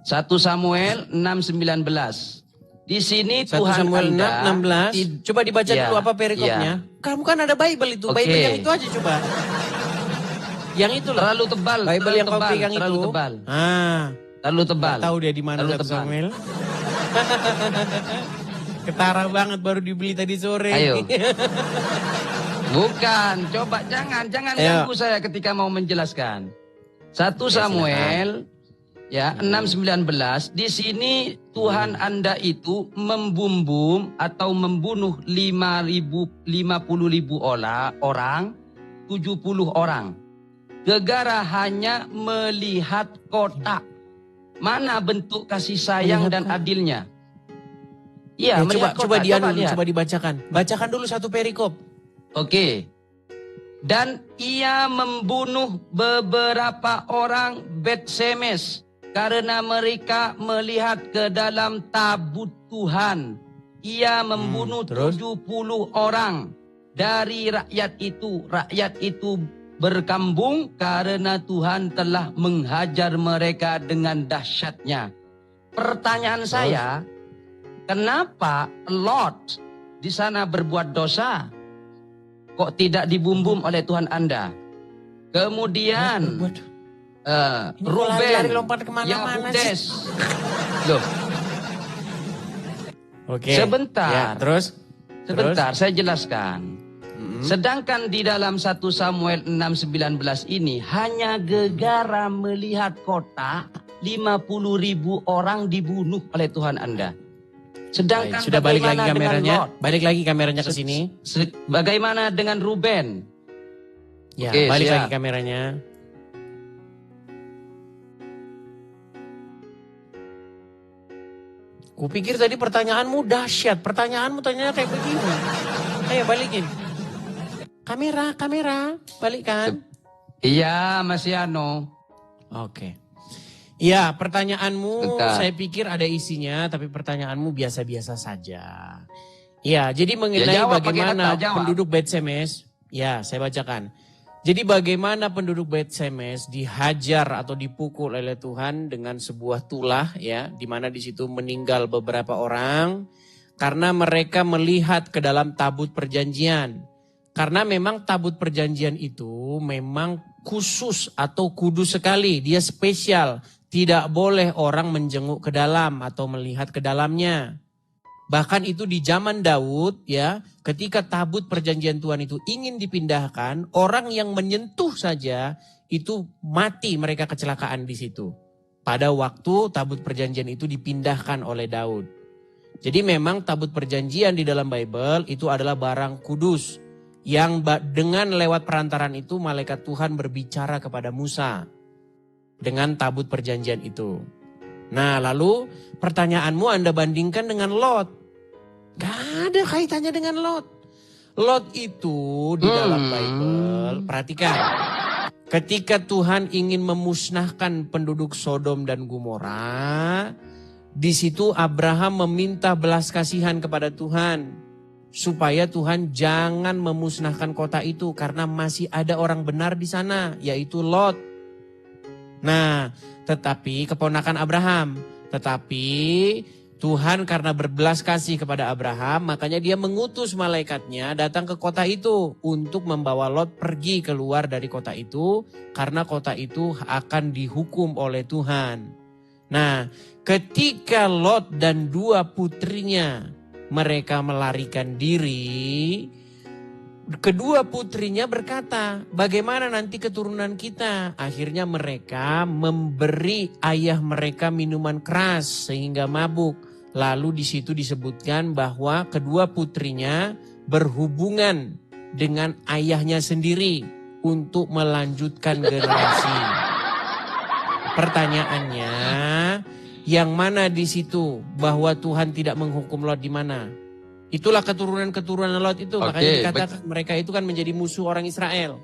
1 Samuel 6:19. Di sini 1 Tuhan Samuel Anda 16. Coba dibaca Ya, dulu apa perikopnya. Kamu kan ada Bible itu. Oke. Bible yang itu aja coba. Yang itu loh. terlalu tebal, Bible terlalu yang kau tebal, pegang terlalu itu. tebal, Terlalu terlalu tebal. tahu dia di mana Terlalu 1 tebal. Samuel. Ketara banget baru dibeli tadi sore. Ayo. Bukan, coba jangan Ayo. ganggu saya ketika mau menjelaskan. 1 Samuel ya 6:19 di sini Tuhan Anda itu membumbum atau membunuh 50.000 orang, 70 orang. Gegara hanya melihat kotak. Mana bentuk kasih sayang Melihat dan adilnya? Iya, melihat coba kotak. dia dulu, lihat. coba dibacakan. Bacakan dulu satu perikop. Oke. Dan ia membunuh beberapa orang Bet-Semes karena mereka melihat ke dalam tabut Tuhan. Ia membunuh terus? 70 orang dari rakyat itu. Rakyat itu berkambung karena Tuhan telah menghajar mereka dengan dahsyatnya. Pertanyaan saya, kenapa Lot di sana berbuat dosa? Kok tidak dibumbum oleh Tuhan Anda? Kemudian Ruben, lari lompat kemana-mana Yahudes. Loh, Oke. Sebentar. Ya, terus? sebentar saya jelaskan. Sedangkan di dalam 1 Samuel 6:19 ini hanya gegara melihat kota 50.000 orang dibunuh oleh Tuhan Anda. Sedangkan Baik, sudah balik lagi bagaimana dengan kameranya. Lot? Balik lagi kameranya ke sini. Bagaimana dengan Ruben? Ya, Oke, balik siap. lagi kameranya. Kupikir tadi pertanyaanmu dahsyat. Pertanyaanmu tanyanya kayak begini. Ayo balikin. Kamera, balikkan. Iya, Mas Yano. Oke. Ya, pertanyaanmu Bentar. saya pikir ada isinya, tapi pertanyaanmu biasa-biasa saja. Ya, jadi mengenai jawab pakai bagaimana data, jawab. penduduk Bait Semes, ya saya bacakan. Jadi bagaimana penduduk Bait Semes dihajar atau dipukul oleh Tuhan dengan sebuah tulah, ya, di mana di situ meninggal beberapa orang karena mereka melihat ke dalam tabut perjanjian. Karena memang tabut perjanjian itu memang khusus atau kudus sekali, dia spesial. Tidak boleh orang menjenguk ke dalam atau melihat ke dalamnya. Bahkan itu di zaman Daud, ya, ketika tabut perjanjian Tuhan itu ingin dipindahkan, orang yang menyentuh saja itu mati, mereka kecelakaan di situ. Pada waktu tabut perjanjian itu dipindahkan oleh Daud. Jadi memang tabut perjanjian di dalam Bible itu adalah barang kudus yang dengan lewat perantaran itu malaikat Tuhan berbicara kepada Musa dengan tabut perjanjian itu. Nah, lalu pertanyaanmu Anda bandingkan dengan Lot. Gak ada kaitannya dengan Lot. Lot itu di dalam Bible, perhatikan. Ketika Tuhan ingin memusnahkan penduduk Sodom dan Gomora, di situ Abraham meminta belas kasihan kepada Tuhan. Supaya Tuhan jangan memusnahkan kota itu karena masih ada orang benar di sana, yaitu Lot. Nah, tetapi keponakan Abraham. Tetapi Tuhan karena berbelas kasih kepada Abraham, makanya dia mengutus malaikatnya datang ke kota itu untuk membawa Lot pergi keluar dari kota itu karena kota itu akan dihukum oleh Tuhan. Nah, ketika Lot dan dua putrinya mereka melarikan diri, kedua putrinya berkata, bagaimana nanti keturunan kita? Akhirnya mereka memberi ayah mereka minuman keras sehingga mabuk. Lalu di situ disebutkan bahwa kedua putrinya berhubungan dengan ayahnya sendiri untuk melanjutkan generasi. Pertanyaannya, yang mana di situ bahwa Tuhan tidak menghukum Lot di mana? Itulah keturunan-keturunan Lot itu. Makanya dikatakan mereka itu kan menjadi musuh orang Israel.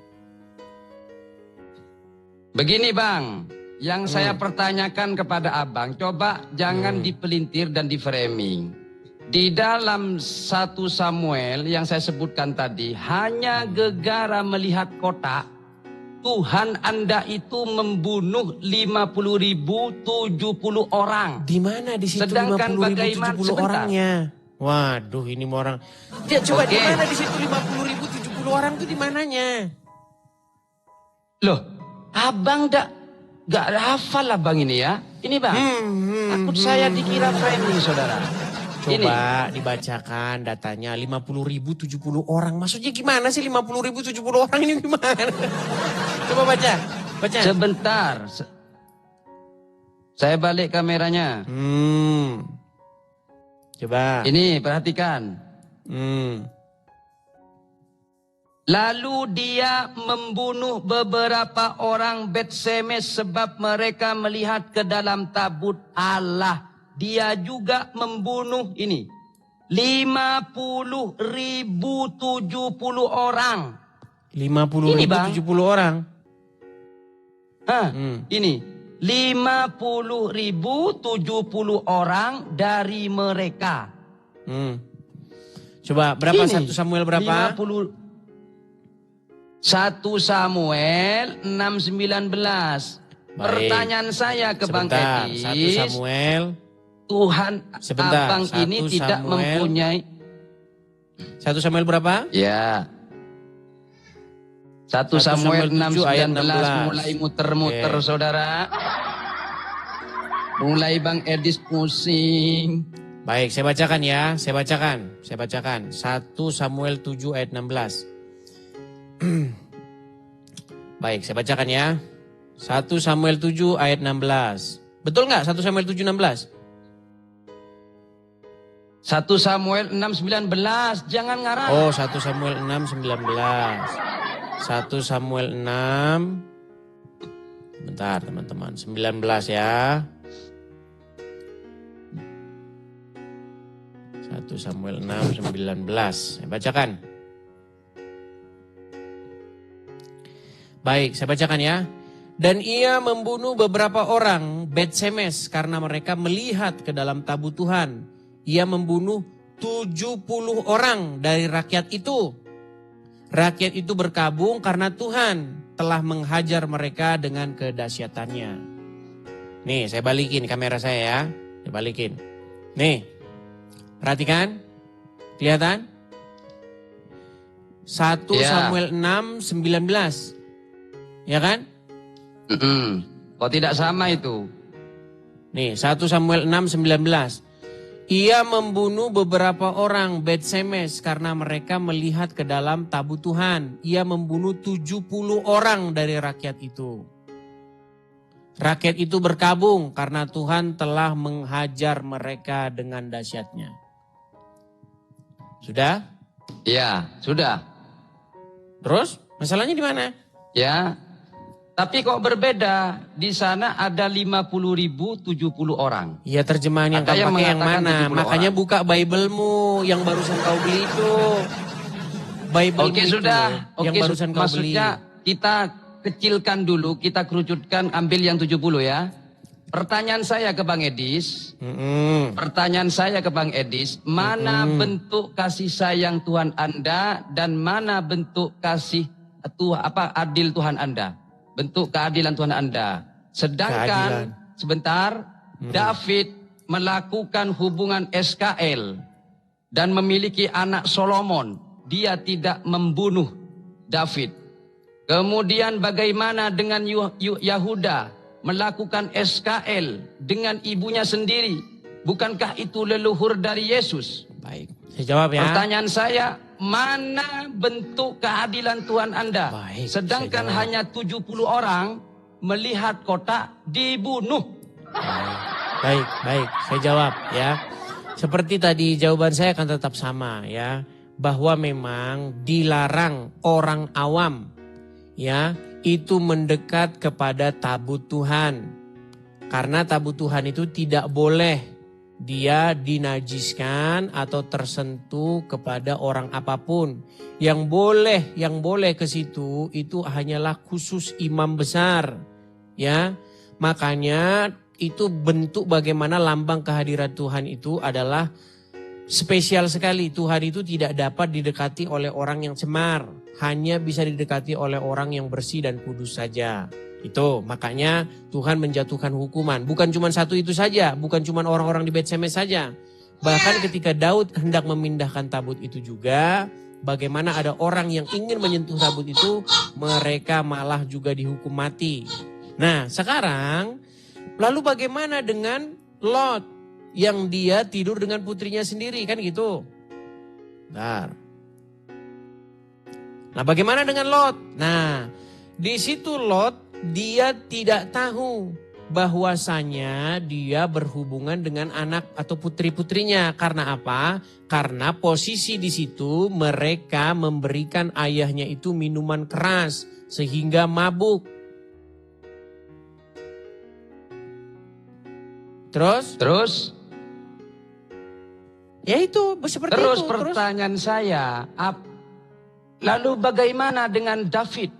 Begini Bang, yang saya pertanyakan kepada Abang, coba jangan dipelintir dan di framing. Di dalam 1 Samuel yang saya sebutkan tadi, hanya gegara melihat kota, Tuhan Anda itu membunuh 50.070 orang. Di mana di situ Sedangkan 50.070 orangnya? Waduh, ini orang. Ya, coba di mana di situ 50.070 orang itu di mananya? Loh, Abang gak hafal Abang ini ya. Ini Bang, takut saya dikira framing saudara. Coba dibacakan datanya 50.070 orang. Maksudnya gimana sih 50.070 orang ini gimana? Coba baca. Sebentar. Saya balik kameranya. Coba. Ini perhatikan. Lalu dia membunuh beberapa orang Bet Semes sebab mereka melihat ke dalam tabut Allah. Dia juga membunuh ini 50.070 orang. 50.070 orang. Ini 50.070 orang dari mereka. Coba berapa Ini, 1 Samuel berapa? 1 Samuel 6:19. Pertanyaan saya ke Bang Edis. 1 Samuel. Tuhan Sebentar, Abang 1 ini tidak Samuel. mempunyai. 1 Samuel berapa? Ya. 1 1 Samuel 7 ayat 6:19 16. mulai muter-muter saudara. Mulai Bang Edis pusing. Baik, saya bacakan ya. Saya bacakan. 1 Samuel 7 ayat 16. Baik, saya bacakan ya. 1 Samuel 7 ayat 16. Betul nggak 1 Samuel 7 16? 1 Samuel 6:19. Jangan ngarang. Oh, 1 Samuel 6 19. 1 Samuel 6. Bentar teman-teman, 19 ya. 1 Samuel 6 19. Saya bacakan. Baik, saya bacakan ya. Dan ia membunuh beberapa orang Bet-Semes karena mereka melihat ke dalam tabut Tuhan. Ia membunuh 70 orang dari rakyat itu. Rakyat itu berkabung karena Tuhan telah menghajar mereka dengan kedahsyatannya. Nih, saya balikin kamera saya ya. Saya balikin. Nih, perhatikan. Kelihatan? 1 Samuel 6, 19. Ya kan? Kok tidak sama itu? Nih, 1 Samuel 6, 19. Ia membunuh beberapa orang Bet-Semes karena mereka melihat ke dalam tabut Tuhan. Ia membunuh 70 orang dari rakyat itu. Rakyat itu berkabung karena Tuhan telah menghajar mereka dengan dahsyatnya. Sudah? Ya, sudah. Terus, masalahnya di mana? Ya, tapi kok berbeda? Di sana ada 50.000 70 orang. Ya terjemahan yang Ada kamu yang pakai yang mengatakan mana? 70 Makanya orang. buka Bible-mu yang barusan kau beli itu. Bible-mu Oke, itu sudah. yang Oke, barusan kau beli. maksudnya kita kecilkan dulu, kita kerucutkan, ambil yang 70 ya. Pertanyaan saya ke Bang Edis, pertanyaan saya ke Bang Edis, mana bentuk kasih sayang Tuhan Anda dan mana bentuk kasih adil Tuhan Anda? Bentuk keadilan Tuhan Anda. Sedangkan sebentar, David melakukan hubungan SKL dan memiliki anak Solomon. Dia tidak membunuh David. Kemudian bagaimana dengan Yahuda melakukan SKL dengan ibunya sendiri? Bukankah itu leluhur dari Yesus? Baik, saya jawab ya. Pertanyaan saya, mana bentuk keadilan Tuhan Anda? Baik, sedangkan saya jawab. hanya 70 orang melihat kota dibunuh. Baik, saya jawab ya. Seperti tadi jawaban saya akan tetap sama ya. Bahwa memang dilarang orang awam ya itu mendekat kepada tabut Tuhan. Karena tabut Tuhan itu tidak boleh dia dinajiskan atau tersentuh kepada orang apapun. Yang boleh ke situ itu hanyalah khusus imam besar. Ya. Makanya itu bentuk bagaimana lambang kehadiran Tuhan itu adalah spesial sekali. Tuhan itu tidak dapat didekati oleh orang yang cemar. Hanya bisa didekati oleh orang yang bersih dan kudus saja. Itu makanya Tuhan menjatuhkan hukuman. Bukan cuma satu itu saja. Bukan cuma orang-orang di Bet-Semes saja. Bahkan ketika Daud hendak memindahkan tabut itu juga. Bagaimana ada orang yang ingin menyentuh tabut itu. Mereka malah juga dihukum mati. Nah sekarang lalu bagaimana dengan Lot. Yang dia tidur dengan putrinya sendiri kan gitu. Bentar. Nah bagaimana dengan Lot? Nah di situ Lot dia tidak tahu bahwasanya dia berhubungan dengan anak atau putri-putrinya. Karena apa? Karena posisi di situ mereka memberikan ayahnya itu minuman keras sehingga mabuk. Terus? Ya itu seperti Terus itu. pertanyaan saya, lalu bagaimana dengan David?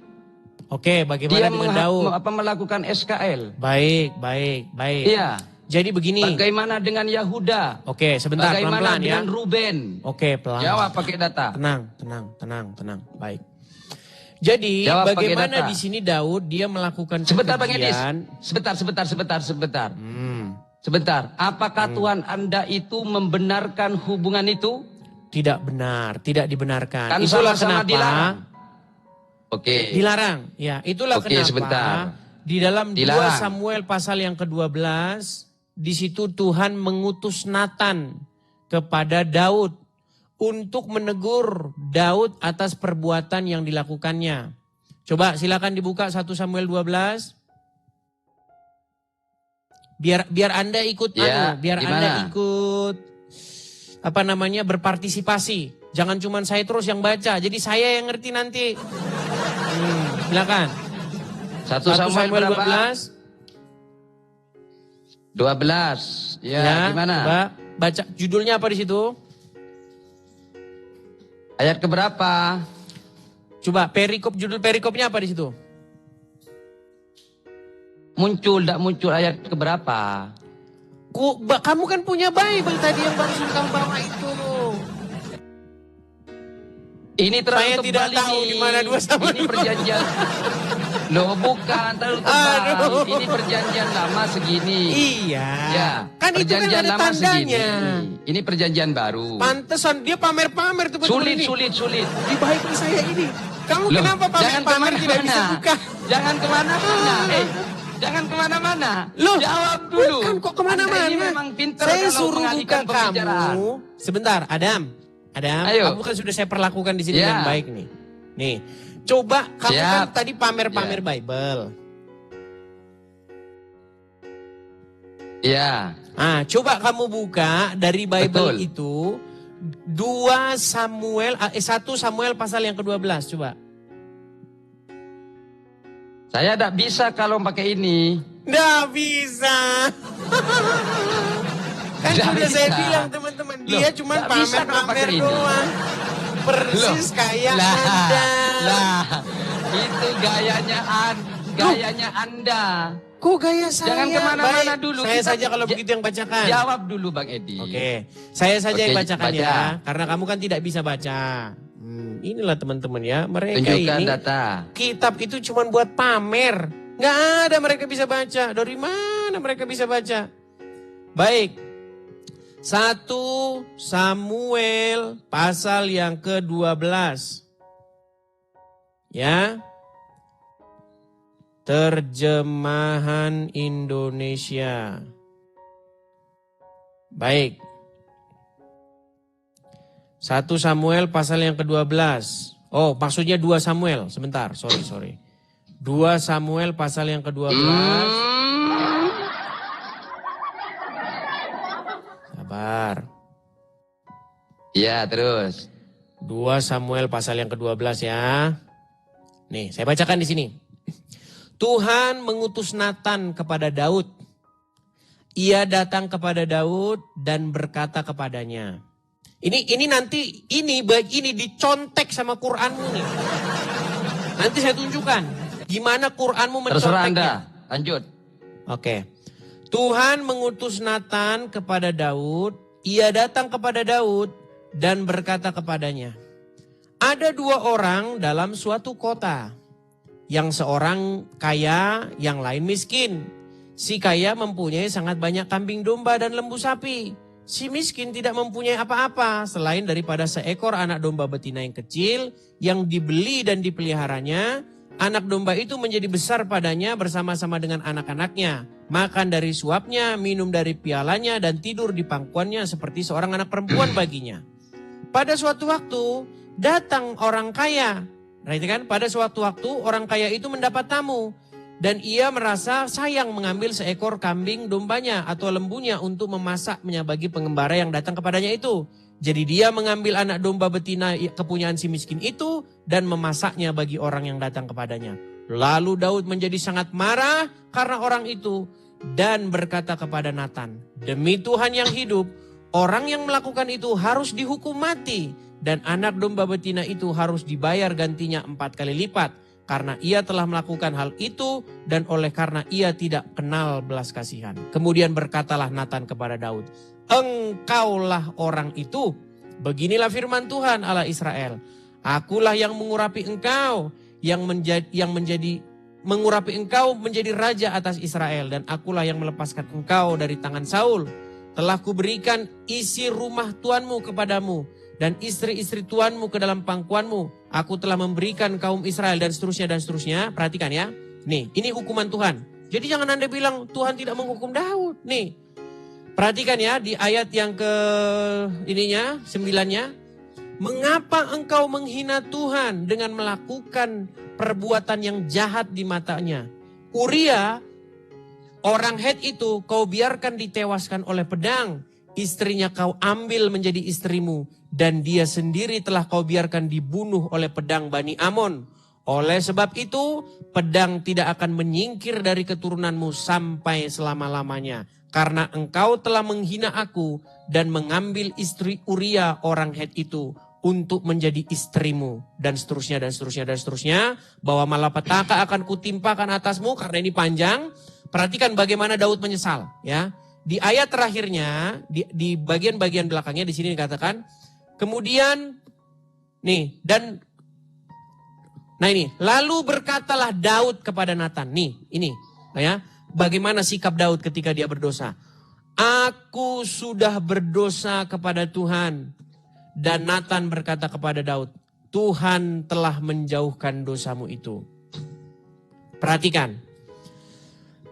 Oke, bagaimana Dia dengan Daud? melakukan SKL. Baik. Iya. Jadi begini. Bagaimana dengan Yahuda? Oke, sebentar Bagaimana pelan-pelan ya. dengan Ruben? Oke, pelan. Jawab pakai data. Tenang. Baik. Jadi Jawab pakai bagaimana data. di sini Daud dia melakukan Sebentar Bang Edis. kekejian. Sebentar. Sebentar. Apakah Tuhan Anda itu membenarkan hubungan itu? Tidak benar, tidak dibenarkan. Kan Itulah sama-sama kenapa dilarang. Oke. dilarang. Ya, itulah Oke, kenapa sebentar. di dalam 2 Dilarang. Samuel pasal yang ke-12 di situ Tuhan mengutus Nathan kepada Daud untuk menegur Daud atas perbuatan yang dilakukannya. Coba silakan dibuka 1 Samuel 12. Biar Anda ikut Ya, biar gimana? Anda ikut berpartisipasi. Jangan cuma saya terus yang baca. Jadi saya yang ngerti nanti. Silakan. 1 Samuel berapa? 12. Ya, gimana? Coba baca judulnya apa di situ? Ayat keberapa? Coba judul perikopnya apa di situ? tidak muncul ayat keberapa? Kamu kan punya Bible tadi yang barusan kamu bawa itu. Ini terlalu Saya tebal tidak tahu ini. di mana 2 sama Ini 2. perjanjian. Loh bukan, terlalu tebal. Aduh. Ini perjanjian lama segini. Iya. Ya, Kan itu kan perjanjian ada lama segini. tandanya. Ini perjanjian baru. Pantesan dia pamer-pamer tuh betul ini. Sulit. Di Bible saya ini. Kamu Loh, kenapa jangan pamer-pamer tidak bisa kemana-mana. buka? Jangan kemana-mana. Jangan kemana-mana. Loh, jawab dulu. bukan kok kemana-mana. Anda ini memang pintar Saya kalau suruh buka mengalihkan pembicaraan. kamu. Sebentar, Adam. Ayo. Kamu kan sudah saya perlakukan di sini Ya. dengan baik nih. Nih, coba kamu Siap. kan tadi pamer-pamer Ya. Bible. Iya. Coba kamu buka dari Bible Betul. itu 1 Samuel pasal yang ke-12 coba. Saya tidak bisa kalau pakai ini. Nggak bisa. Kan Nggak sudah saya bisa. bilang teman-teman, Loh, dia cuma nggak bisa kalau pamer-pamer pakai ini. doang. Persis kayak Anda. Itu gayanya Anda. Kok gaya saya? Jangan kemana-mana Baik, dulu. Saya Kita saja kalau begitu yang bacakan. Jawab dulu Bang Edi. Oke, saya saja yang Oke, bacakan baca. ya. Karena kamu kan tidak bisa baca. Inilah teman-teman ya, mereka Tunjukkan ini data. kitab itu cuma buat pamer. Nggak ada mereka bisa baca. Dari mana mereka bisa baca? Baik. 1 Samuel pasal yang ke-12. Ya. Terjemahan Indonesia. Baik. 1 Samuel pasal yang ke-12. Oh, maksudnya 2 Samuel. Sebentar, sorry. 2 Samuel pasal yang ke-12. Sabar. Iya, terus. 2 Samuel pasal yang ke-12 ya. Nih, saya bacakan di sini. Tuhan mengutus Natan kepada Daud. Ia datang kepada Daud dan berkata kepadanya. Ini nanti baik ini dicontek sama Qur'anmu nih. Nanti saya tunjukkan gimana Qur'anmu Terserah menconteknya. Anda. Lanjut. Oke. Tuhan mengutus Natan kepada Daud. Ia datang kepada Daud dan berkata kepadanya. Ada 2 orang dalam suatu kota. Yang seorang kaya, yang lain miskin. Si kaya mempunyai sangat banyak kambing domba dan lembu sapi. Si miskin tidak mempunyai apa-apa selain daripada seekor anak domba betina yang kecil yang dibeli dan dipeliharanya. Anak domba itu menjadi besar padanya bersama-sama dengan anak-anaknya. Makan dari suapnya, minum dari pialanya dan tidur di pangkuannya seperti seorang anak perempuan baginya. Pada suatu waktu datang orang kaya. Kan? Pada suatu waktu orang kaya itu mendapat tamu. Dan ia merasa sayang mengambil seekor kambing dombanya atau lembunya untuk memasaknya bagi pengembara yang datang kepadanya itu. Jadi dia mengambil anak domba betina kepunyaan si miskin itu dan memasaknya bagi orang yang datang kepadanya. Lalu Daud menjadi sangat marah karena orang itu dan berkata kepada Natan, demi Tuhan yang hidup, orang yang melakukan itu harus dihukum mati. Dan anak domba betina itu harus dibayar gantinya 4 kali lipat. Karena ia telah melakukan hal itu dan oleh karena ia tidak kenal belas kasihan. Kemudian berkatalah Natan kepada Daud. Engkaulah orang itu. Beginilah firman Tuhan Allah Israel. Akulah yang mengurapi engkau. Mengurapi engkau menjadi raja atas Israel. Dan akulah yang melepaskan engkau dari tangan Saul. Telah kuberikan isi rumah tuanmu kepadamu. Dan istri-istri tuanmu ke dalam pangkuanmu. Aku telah memberikan kaum Israel dan seterusnya dan seterusnya. Perhatikan ya. Nih, ini hukuman Tuhan. Jadi jangan Anda bilang Tuhan tidak menghukum Daud. Nih, perhatikan ya di ayat yang ke 9-nya. Mengapa engkau menghina Tuhan dengan melakukan perbuatan yang jahat di matanya? Uria, orang Het itu kau biarkan ditewaskan oleh pedang. Istrinya kau ambil menjadi istrimu. Dan dia sendiri telah kau biarkan dibunuh oleh pedang Bani Amon. Oleh sebab itu, pedang tidak akan menyingkir dari keturunanmu sampai selama-lamanya. Karena engkau telah menghina aku dan mengambil istri Uria orang Het itu untuk menjadi istrimu. Dan seterusnya, dan seterusnya, dan seterusnya. Bahwa malapetaka akan kutimpakan atasmu, karena ini panjang. Perhatikan bagaimana Daud menyesal, ya. Di ayat terakhirnya, di bagian-bagian belakangnya di sini dikatakan, kemudian nih nah ini, lalu berkatalah Daud kepada Natan. Nih, ini ya, bagaimana sikap Daud ketika dia berdosa. Aku sudah berdosa kepada Tuhan. Dan Natan berkata kepada Daud, Tuhan telah menjauhkan dosamu itu. Perhatikan.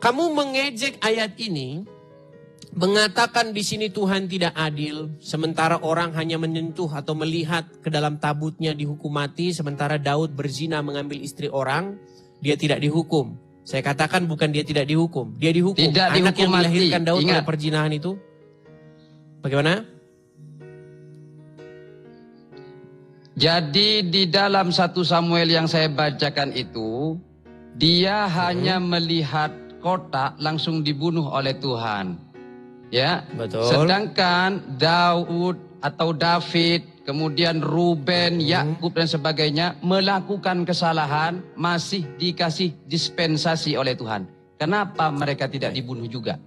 Kamu mengejek ayat ini, mengatakan di sini Tuhan tidak adil, sementara orang hanya menyentuh atau melihat ke dalam tabutnya dihukum mati, sementara Daud berzina mengambil istri orang, dia tidak dihukum. Saya katakan bukan dia tidak dihukum, dia dihukum. Tidak Anak dihukum yang dilahirkan mati. Daud Ingat. oleh perzinahan itu, bagaimana? Jadi di dalam 1 Samuel yang saya bacakan itu, dia hanya melihat kotak langsung dibunuh oleh Tuhan. Ya, Betul. sedangkan Daud atau David, kemudian Ruben, Yakub dan sebagainya melakukan kesalahan, masih dikasih dispensasi oleh Tuhan. Kenapa mereka tidak dibunuh juga?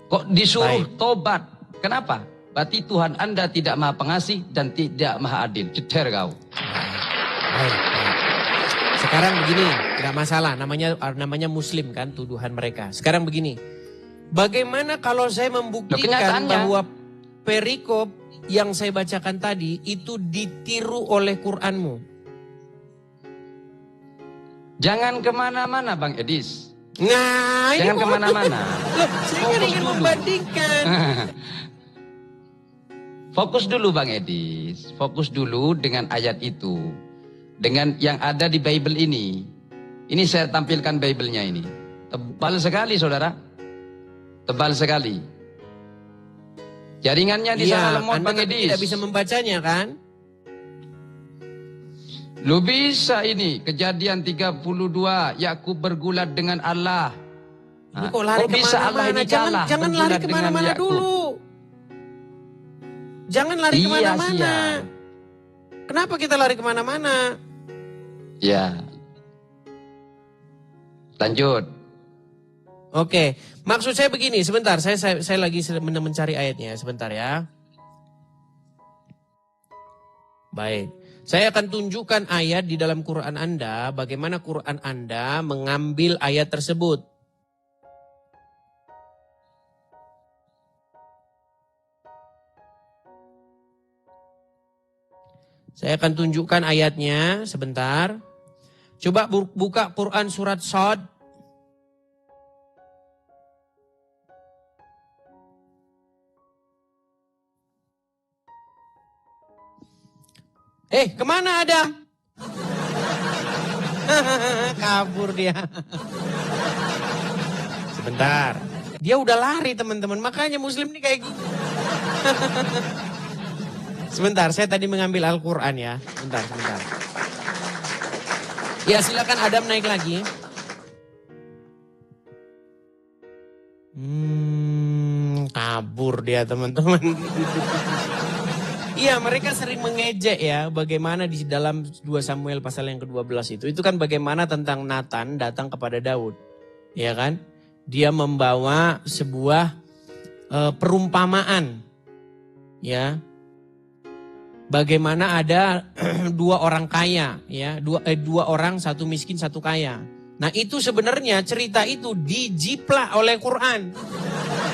Kok disuruh tobat? Kenapa? Berarti Tuhan Anda tidak maha pengasih dan tidak maha adil. Ceder kau. Baik. Sekarang begini, tidak masalah, namanya Muslim kan, tuduhan mereka. Sekarang begini, bagaimana kalau saya membuktikan kenyataannya. bahwa perikop yang saya bacakan tadi itu ditiru oleh Quranmu? Jangan kemana-mana Bang Edis. Nah, Jangan ini kemana-mana. Loh, saya kan Fokus ingin dulu. membandingkan. Fokus dulu Bang Edis. Fokus dulu dengan ayat itu. Dengan yang ada di Bible ini. Ini saya tampilkan Bible-nya ini. Tebal sekali saudara. Tebal sekali. Jaringannya di sana lemot Anda Bang Edis. tidak bisa membacanya kan? Lu bisa ini. Kejadian 32. Yakub bergulat dengan Allah. Ini kok lari bisa Allah kemana-mana? ini kalah? Jangan lari bergulat dengan kemana-mana Yakub. dulu. Jangan lari Iya, kemana-mana. siap. Kenapa kita lari kemana-mana? Ya. Lanjut. Oke, maksud saya begini, sebentar, saya lagi mencari ayatnya, sebentar ya. Baik, saya akan tunjukkan ayat di dalam Quran Anda, bagaimana Quran Anda mengambil ayat tersebut. Saya akan tunjukkan ayatnya, sebentar. Coba buka Quran surat Shad. Kemana Adam? Kabur dia. Sebentar. Dia udah lari teman-teman. Makanya Muslim ini kayak gini. Sebentar, saya tadi mengambil Al-Quran ya. Sebentar. Ya silakan Adam naik lagi. Kabur dia teman-teman. Iya, mereka sering mengejek ya bagaimana di dalam 2 Samuel pasal yang ke-12 itu. Itu kan bagaimana tentang Natan datang kepada Daud. Ya kan? Dia membawa sebuah perumpamaan. Ya. Bagaimana ada 2 orang kaya, ya, 2 orang, 1 miskin, 1 kaya. Nah itu sebenarnya cerita itu dijiplak oleh Quran.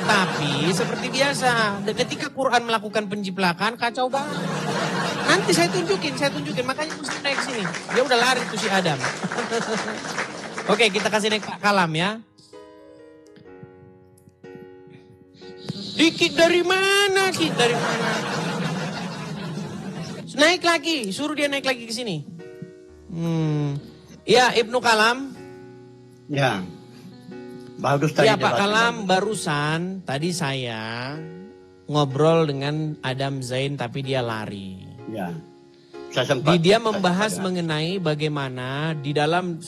Tapi seperti biasa, ketika Quran melakukan penjiplakan kacau banget. Nanti saya tunjukin, makanya mesti naik sini. Dia udah lari tuh si Adam. Oke, kita kasih naik Pak Kalam ya. Dikit dari mana? Naik lagi, suruh dia naik lagi ke sini. Ya, Ibnu Kalam. Ya. Bagus tadi. Ya, Pak Kalam, barusan tadi saya ngobrol dengan Adam Zain tapi dia lari. Ya. Saya sempat. Dia membahas mengenai bagaimana di dalam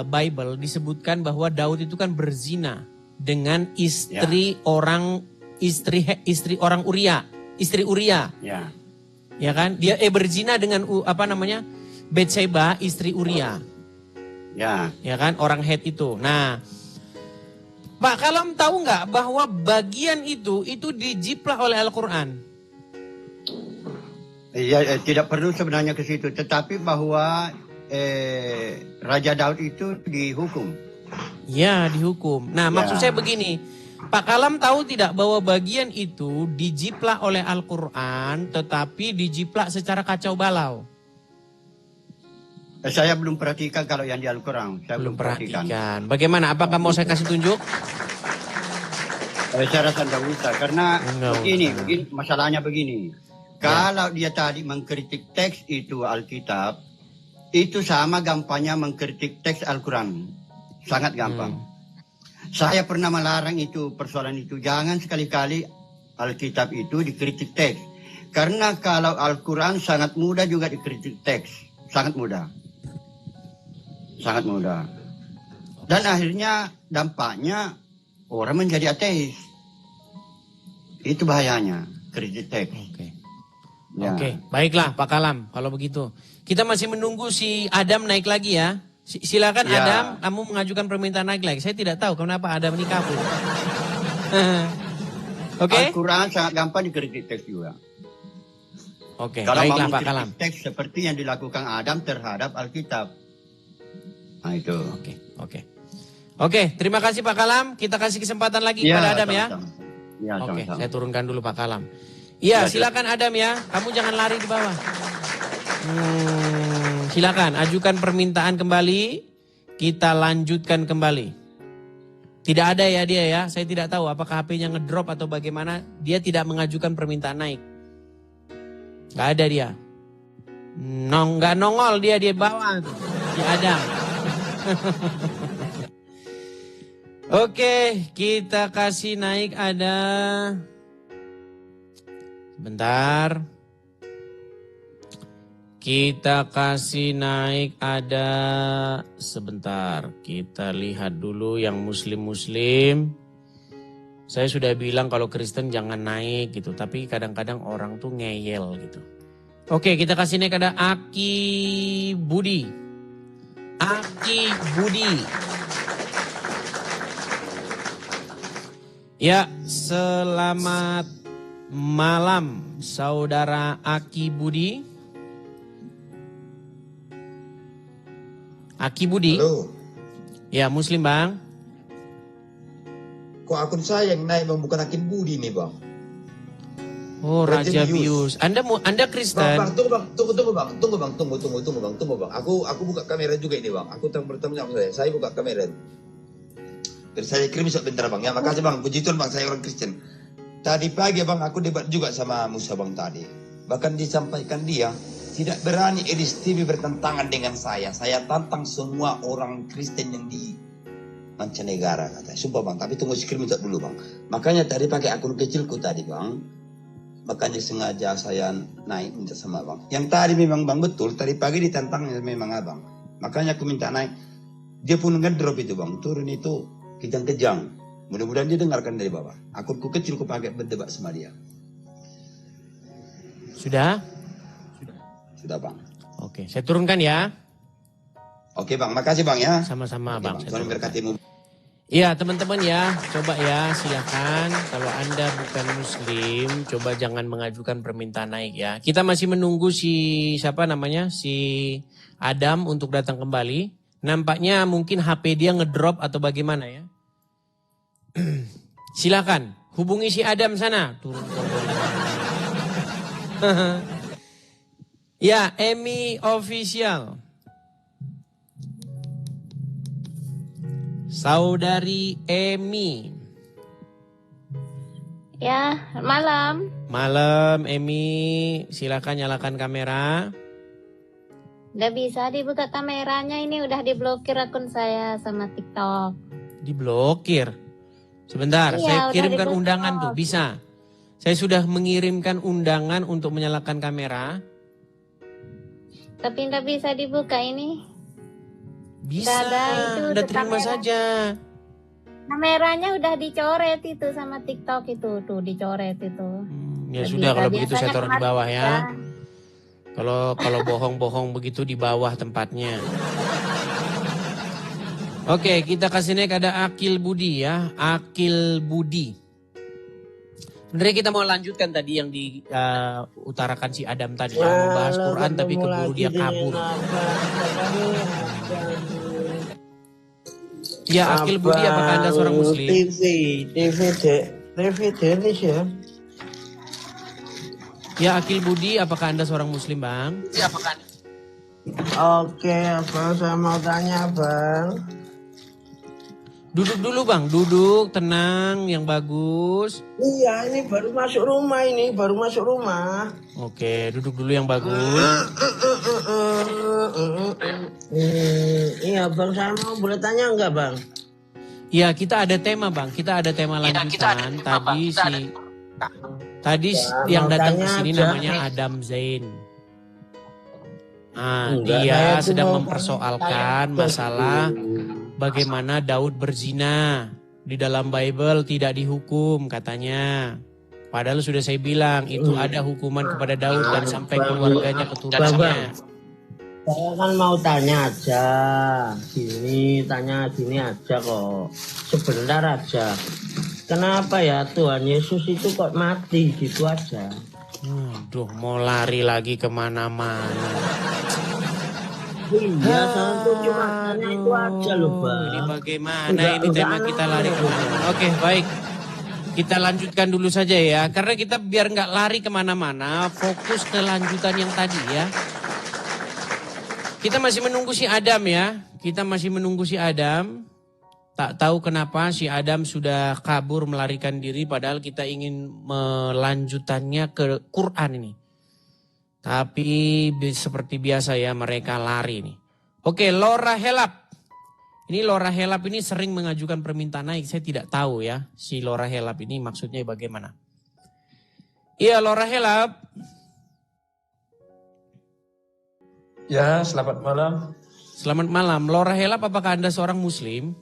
Bible disebutkan bahwa Daud itu kan berzina dengan istri orang Uria, istri Uria. Ya. Ya kan? Dia berzina dengan Betseba, istri Uria. Ya. Ya kan? Orang Het itu. Nah, Pak Kalam tahu nggak bahwa bagian itu dijiplak oleh Al-Quran? Iya, tidak perlu sebenarnya ke situ, tetapi bahwa Raja Daud itu dihukum. Ya, dihukum. Nah, maksud saya begini, Pak Kalam tahu tidak bahwa bagian itu dijiplak oleh Al-Quran, tetapi dijiplak secara kacau balau? Saya belum perhatikan kalau yang di Al-Quran. Saya belum perhatikan. Bagaimana? Apakah mau saya kasih tunjuk? Saya rasa tidak usah, karena Enggak begini, usah. masalahnya begini. Kalau dia tadi mengkritik teks itu Alkitab, itu sama gampangnya mengkritik teks Al-Quran. Sangat gampang. Saya pernah melarang itu, persoalan itu. Jangan sekali-kali Alkitab itu dikritik teks. Karena kalau Al-Quran sangat mudah juga dikritik teks. Sangat mudah. Sangat mudah. Dan akhirnya dampaknya orang menjadi ateis. Itu bahayanya, kritik teks. Oke. Ya. Oke, baiklah Pak Kalam kalau begitu. Kita masih menunggu si Adam naik lagi ya. Silakan Ya. Adam, kamu mengajukan permintaan naik lagi. Saya tidak tahu kenapa Adam ini kabur. Oke? Al-Quran sangat gampang dikritik teks juga. Oke, Kalau baiklah mau Pak Kalam. mengkritik teks seperti yang dilakukan Adam terhadap Alkitab. Nah itu. Oke, terima kasih Pak Kalam. Kita kasih kesempatan lagi kepada Adam ya. sama-sama. Ya, Oke, sama-sama. saya turunkan dulu Pak Kalam. Iya, Ya, silakan Adam ya. Kamu jangan lari di bawah. Silakan ajukan permintaan kembali. Kita lanjutkan kembali. Tidak ada ya dia ya. Saya tidak tahu apakah HP-nya ngedrop atau bagaimana. Dia tidak mengajukan permintaan naik. Gak ada dia. Nggak nongol dia di bawah. Di Adam. Oke, kita kasih naik ada. Bentar. Kita kasih naik ada sebentar. Kita lihat dulu yang muslim-muslim. Saya sudah bilang kalau Kristen jangan naik gitu. Tapi kadang-kadang orang tuh ngeyel gitu. Oke, kita kasih naik ada Aki Budi. Aki Budi. Ya, selamat malam saudara Aki Budi. Aki Budi. Halo, Ya, muslim bang. kok akun saya yang naik bang, bukan akun Budi nih bang. Oh, Raja Raja Bius. Bius. Anda Kristen? Bang, tunggu bang. Aku buka kamera juga ini bang. Aku bertemu sama saya buka kamera. Biar saya kirim sebentar bang. Ya makasih bang, puji Tuhan bang, saya orang Kristen. Tadi pagi bang, aku debat juga sama Musa bang tadi. Bahkan disampaikan dia, tidak berani Edis TV bertentangan dengan saya. Saya tantang semua orang Kristen yang di mancanegara katanya. Sumpah bang, tapi tunggu screenshot dulu bang. Makanya tadi pakai akun kecilku tadi bang. Makanya sengaja saya naik minta sama bang. Yang tadi memang bang betul, tadi pagi ditantangnya memang abang. Makanya aku minta naik. Dia pun ngedrop itu bang, turun itu kejang-kejang. Mudah-mudahan dia dengarkan dari bawah. Akunku kecil ku pakai berdebat sama dia. Sudah? Sudah bang. Oke, saya turunkan ya. Oke bang, makasih bang ya. Sama-sama Oke, bang. saya Tuhan turunkan. berkatimu. Iya teman-teman ya, coba ya silakan kalau Anda bukan muslim, coba jangan mengajukan permintaan naik ya. Kita masih menunggu si Adam untuk datang kembali. Nampaknya mungkin HP dia ngedrop atau bagaimana ya. Silakan hubungi si Adam sana. Turun tombol. Ya, Emi Official. Saudari Emi. Ya, malam. Malam Emi, silakan nyalakan kamera. Udah bisa dibuka kameranya, ini udah diblokir akun saya sama TikTok. Diblokir. Sebentar, Iya, saya udah kirimkan diblokir. undangan tuh, bisa. Saya sudah mengirimkan undangan untuk menyalakan kamera. Tapi nggak bisa dibuka ini. Bisa, Nggak ada itu, Anda udah terima kamera. saja. Kameranya udah dicoret itu sama TikTok itu, tuh dicoret itu. Ya Nggak sudah, bisa. kalau begitu saya Biasanya taruh di kemarin bawah ya. bisa. Kalau bohong-bohong begitu di bawah tempatnya. Oke, kita kasih naik ada Akil Budi ya. Akil Budi. Sebenarnya kita mau lanjutkan tadi yang diutarakan si Adam tadi. Ya, membahas Quran tapi keburu dia kabur. Ya, Akil Budi, apakah Anda seorang Muslim? TV Dennis ya. Ya, Akil Budi, apakah Anda seorang Muslim, Bang? Ya, apakah Oke, Abang, saya mau tanya, Bang. Duduk dulu, Bang. Duduk, tenang, yang bagus. Iya, ini baru masuk rumah. Oke, duduk dulu yang bagus. Iya, Bang, saya mau boleh tanya enggak, Bang? Ya, kita ada tema, Bang. Kita ada tema lanjutan. Tadi yang datang ke sini namanya Adam Zain. Dia sedang mempersoalkan masalah bagaimana Daud berzina. Di dalam Bible tidak dihukum katanya. Padahal sudah saya bilang itu ada hukuman kepada Daud dan sampai keluarganya, keturunannya. Saya kan mau tanya aja. Tanya gini aja kok. Sebentar aja. Kenapa ya Tuhan Yesus itu kok mati gitu aja? Aduh, mau lari lagi kemana-mana. Iya, saya cuma tanya itu aja loh, Bang. Ini bagaimana ini tema kita lari kemana-mana. Oke, baik. Kita lanjutkan dulu saja ya. Karena kita biar nggak lari kemana-mana, fokus ke lanjutan yang tadi ya. Kita masih menunggu si Adam ya. Tak tahu kenapa si Adam sudah kabur melarikan diri padahal kita ingin melanjutannya ke Quran ini. Tapi seperti biasa ya mereka lari nih. Oke, Laura Helap. Ini Laura Helap ini sering mengajukan permintaan naik. Saya tidak tahu ya si Laura Helap ini maksudnya bagaimana. Iya, Laura Helap. Ya, selamat malam. Selamat malam. Laura Helap, apakah Anda seorang Muslim?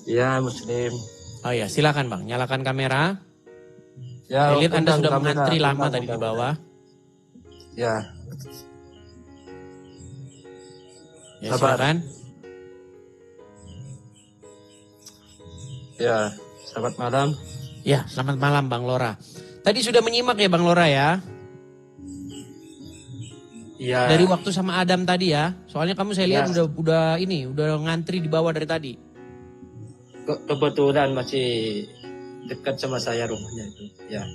Ya, Muslim. Oh ya, silakan Bang, nyalakan kamera. Ya, saya lihat Anda sudah kamera, mengantri lama tadi di bawah. Ya. Ya, Sabar. silakan. Ya, selamat malam. Ya, selamat malam Bang Lora. Tadi sudah menyimak ya Bang Lora ya? Iya. Dari waktu sama Adam tadi ya. Soalnya kamu saya lihat udah ngantri di bawah dari tadi. Kebetulan masih dekat sama saya rumahnya itu. Ya.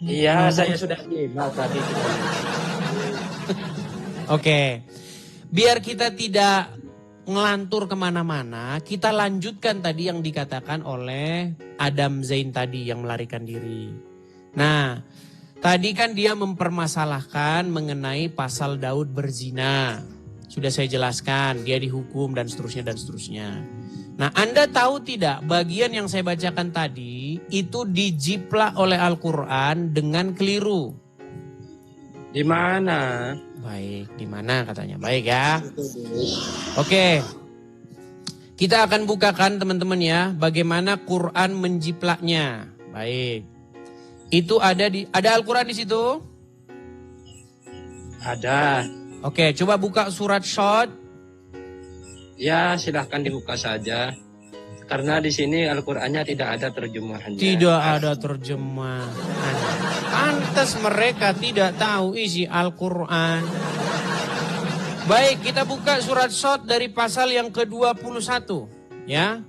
Iya, saya sudah nyimak tadi. Oke. Biar kita tidak ngelantur kemana-mana, kita lanjutkan tadi yang dikatakan oleh Adam Zain tadi yang melarikan diri. Nah, tadi kan dia mempermasalahkan mengenai pasal Daud berzina. Sudah saya jelaskan, dia dihukum dan seterusnya dan seterusnya. Nah, Anda tahu tidak bagian yang saya bacakan tadi itu dijiplak oleh Al-Quran dengan keliru. Di mana? Baik, di mana katanya? Baik ya. Oke. Kita akan bukakan teman-teman ya bagaimana Quran menjiplaknya. Baik. Itu ada Al-Quran di situ? Ada. Oke, coba buka surat Shad. Ya, silahkan dibuka saja. Karena di sini Al-Qur'annya tidak ada terjemahannya. Tidak ada terjemahan. Pantas mereka tidak tahu isi Al-Quran. Baik, kita buka surat Shad dari pasal yang ke-21. Ya.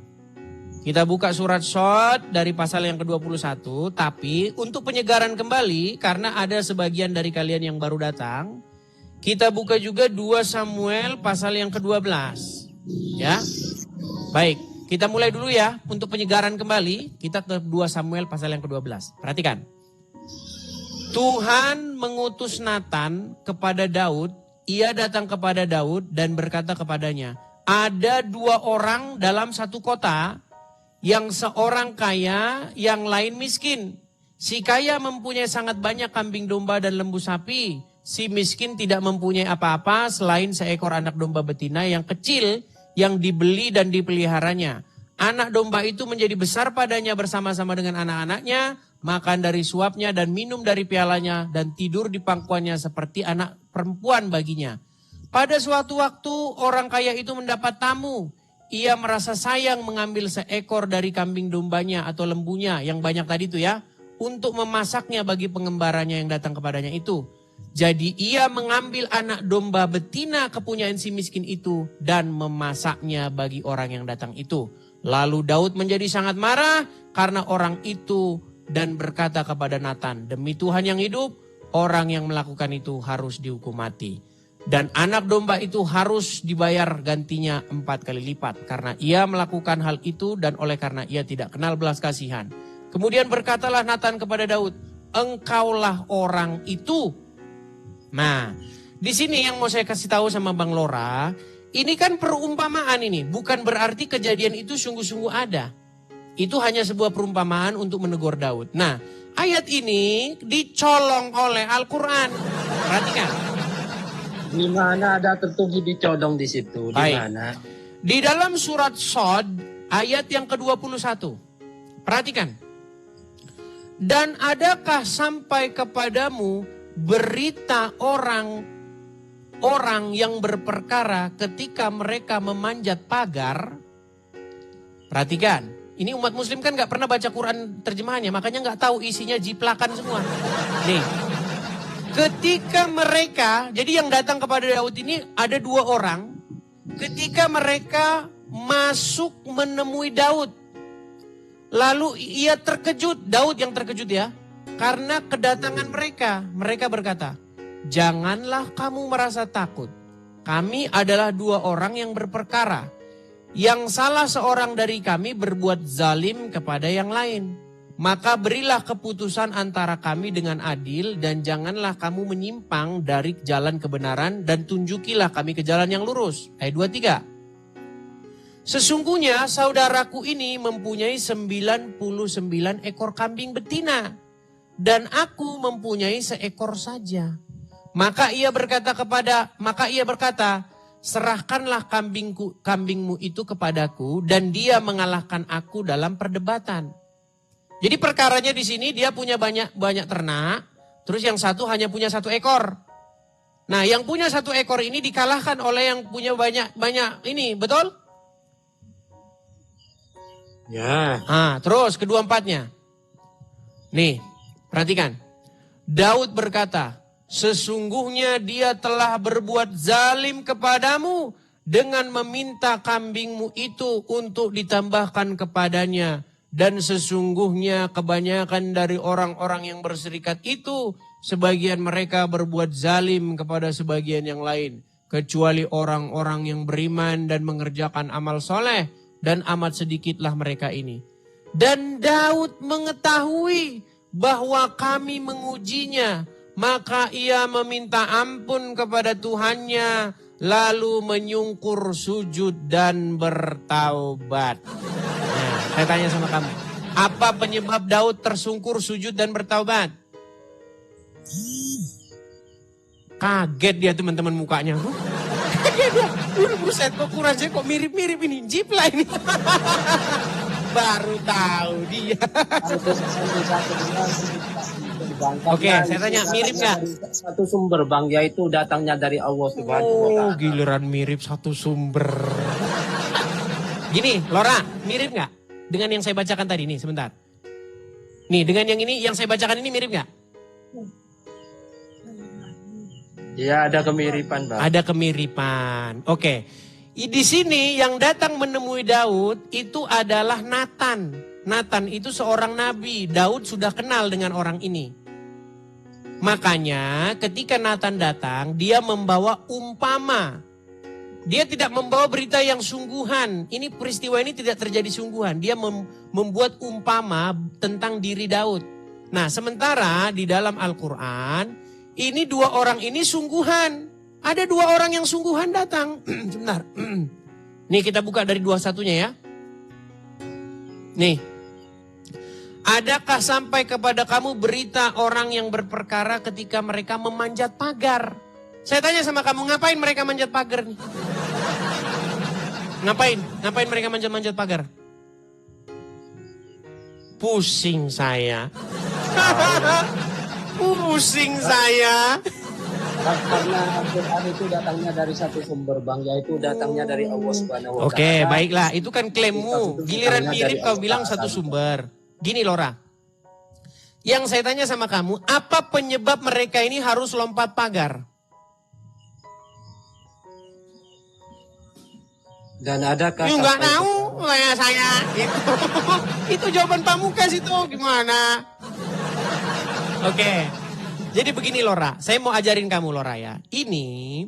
Kita buka surat Shad dari pasal yang ke-21. Tapi untuk penyegaran kembali, karena ada sebagian dari kalian yang baru datang, kita buka juga 2 Samuel pasal yang ke-12. Ya. Baik, kita mulai dulu ya. Untuk penyegaran kembali, kita ke 2 Samuel pasal yang ke-12. Perhatikan. Tuhan mengutus Nathan kepada Daud. Ia datang kepada Daud dan berkata kepadanya, ada 2 orang dalam satu kota, yang seorang kaya, yang lain miskin. Si kaya mempunyai sangat banyak kambing domba dan lembu sapi. Si miskin tidak mempunyai apa-apa selain seekor anak domba betina yang kecil yang dibeli dan dipeliharanya. Anak domba itu menjadi besar padanya bersama-sama dengan anak-anaknya, makan dari suapnya dan minum dari pialanya dan tidur di pangkuannya seperti anak perempuan baginya. Pada suatu waktu orang kaya itu mendapat tamu. Ia merasa sayang mengambil seekor dari kambing dombanya atau lembunya yang banyak tadi itu ya. Untuk memasaknya bagi pengembaranya yang datang kepadanya itu. Jadi ia mengambil anak domba betina kepunyaan si miskin itu dan memasaknya bagi orang yang datang itu. Lalu Daud menjadi sangat marah karena orang itu dan berkata kepada Nathan, demi Tuhan yang hidup, orang yang melakukan itu harus dihukum mati. Dan anak domba itu harus dibayar gantinya 4 kali lipat karena ia melakukan hal itu dan oleh karena ia tidak kenal belas kasihan. Kemudian berkatalah Nathan kepada Daud, engkaulah orang itu. Nah, di sini yang mau saya kasih tahu sama Bang Lora, ini kan perumpamaan ini, bukan berarti kejadian itu sungguh-sungguh ada. Itu hanya sebuah perumpamaan untuk menegur Daud. Nah, ayat ini dicolong oleh Al-Quran. Perhatikan. Di mana ada tertulis dicodong di situ? Di mana? Di dalam surat Shad ayat yang ke-21. Perhatikan. Dan adakah sampai kepadamu berita orang yang berperkara ketika mereka memanjat pagar? Perhatikan, ini umat muslim kan gak pernah baca Quran terjemahannya, makanya gak tahu isinya jiplakan semua. Nih, ketika mereka, jadi yang datang kepada Daud ini ada 2 orang. Ketika mereka masuk menemui Daud, lalu ia terkejut, Daud yang terkejut ya. Karena kedatangan mereka, mereka berkata, janganlah kamu merasa takut. Kami adalah 2 orang yang berperkara. Yang salah seorang dari kami berbuat zalim kepada yang lain. Maka berilah keputusan antara kami dengan adil dan janganlah kamu menyimpang dari jalan kebenaran dan tunjukilah kami ke jalan yang lurus. Ayat 23. Sesungguhnya saudaraku ini mempunyai 99 ekor kambing betina. Dan aku mempunyai seekor saja. Maka ia berkata, serahkanlah kambingmu itu kepadaku dan dia mengalahkan aku dalam perdebatan. Jadi perkaranya di sini dia punya banyak ternak, terus yang satu hanya punya 1 ekor. Nah, yang punya 1 ekor ini dikalahkan oleh yang punya banyak ini, betul? Ya. Terus kedua-empatnya. Nih, perhatikan. Daud berkata, sesungguhnya dia telah berbuat zalim kepadamu dengan meminta kambingmu itu untuk ditambahkan kepadanya. Dan sesungguhnya kebanyakan dari orang-orang yang berserikat itu, sebagian mereka berbuat zalim kepada sebagian yang lain. Kecuali orang-orang yang beriman dan mengerjakan amal soleh. Dan amat sedikitlah mereka ini. Dan Daud mengetahui bahwa kami mengujinya. Maka ia meminta ampun kepada Tuhannya. Lalu menyungkur sujud dan bertaubat. Nah, saya tanya sama kamu. Apa penyebab Daud tersungkur sujud dan bertaubat? Kaget dia teman-teman mukanya. Buset kok kurangnya kok mirip-mirip ini. Jipla ini. Baru tahu dia. Oke, saya tanya mirip gak? Satu sumber Bang, yaitu datangnya dari Allah Subhanahu wa Ta'ala. Giliran mirip satu sumber. Gini, Lora, mirip gak? Dengan yang saya bacakan tadi nih, sebentar. Nih, dengan yang ini, yang saya bacakan ini mirip gak? Ya, ada kemiripan Bang. Ada kemiripan. Oke. Di sini yang datang menemui Daud itu adalah Nathan. Nathan itu seorang nabi. Daud sudah kenal dengan orang ini. Makanya ketika Nathan datang, dia membawa umpama. Dia tidak membawa berita yang sungguhan. Ini peristiwa ini tidak terjadi sungguhan. Dia membuat umpama tentang diri Daud. Nah, sementara di dalam Al-Quran, ini 2 orang ini sungguhan. Ada 2 orang yang sungguhan datang. Sebentar. Nih kita buka dari 21-nya ya. Nih. Adakah sampai kepada kamu berita orang yang berperkara ketika mereka memanjat pagar? Saya tanya sama kamu, ngapain mereka manjat pagar nih? Ngapain? Ngapain mereka manjat pagar? Pusing saya. Pusing saya. Karena Al-Quran itu datangnya dari satu sumber bang, yaitu datangnya dari Allah Subhanahu wa Ta'ala. Oke, baiklah, itu kan klaimmu. Giliran mirip kau bilang satu sumber. Gini Lora, yang saya tanya sama kamu, apa penyebab mereka ini harus lompat pagar? Dan adakah Nggak tahu saya. Itu jawaban Pamungkas itu gimana? Oke. Jadi begini Lora, saya mau ajarin kamu Lora ya. Ini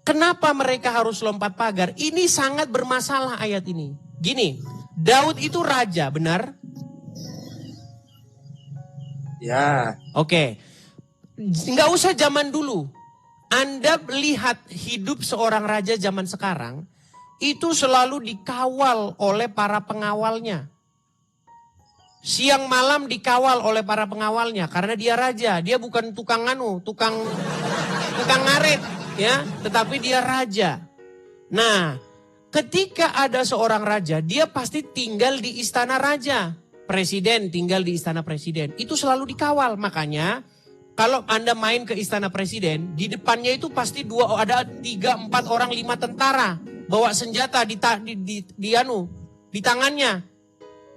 kenapa mereka harus lompat pagar? Ini sangat bermasalah ayat ini. Gini, Daud itu raja, benar? Ya. Oke. Nggak usah zaman dulu. Anda lihat hidup seorang raja zaman sekarang, itu selalu dikawal oleh para pengawalnya. Siang malam dikawal oleh para pengawalnya karena dia raja. Dia bukan tukang ngarit ya, tetapi dia raja. Nah, ketika ada seorang raja, dia pasti tinggal di istana raja. Presiden tinggal di istana presiden. Itu selalu dikawal. Makanya kalau Anda main ke istana presiden, di depannya itu pasti ada 3, 4 orang, 5 tentara bawa senjata di tangannya.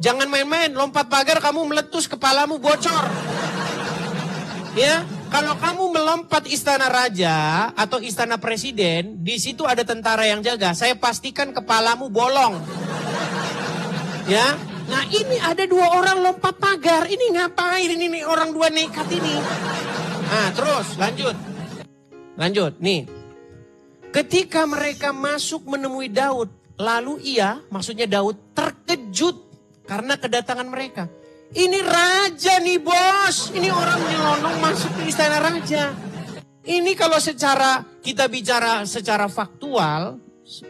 Jangan main-main, lompat pagar kamu meletus, kepalamu bocor. Ya, kalau kamu melompat istana raja atau istana presiden, di situ ada tentara yang jaga. Saya pastikan kepalamu bolong. Ya, nah ini ada 2 orang lompat pagar. Ini ngapain? Ini orang 2 nekat ini. Nah, terus lanjut. Nih, ketika mereka masuk menemui Daud, lalu maksudnya Daud terkejut karena kedatangan mereka. Ini raja nih bos. Ini orang nyelonong masuk ke istana raja. Ini kalau kita bicara secara faktual,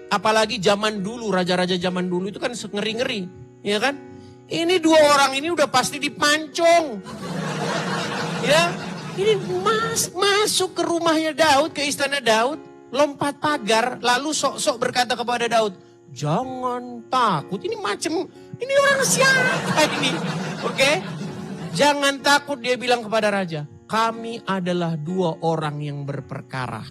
apalagi zaman dulu, raja-raja zaman dulu itu kan ngeri-ngeri. Ya kan? Ini 2 orang ini udah pasti dipancung. Ya, ini masuk ke rumahnya Daud, ke istana Daud, lompat pagar, lalu sok-sok berkata kepada Daud, jangan takut. Ini orang siapa ini? Oke? Jangan takut, dia bilang kepada raja. Kami adalah 2 orang yang berperkara.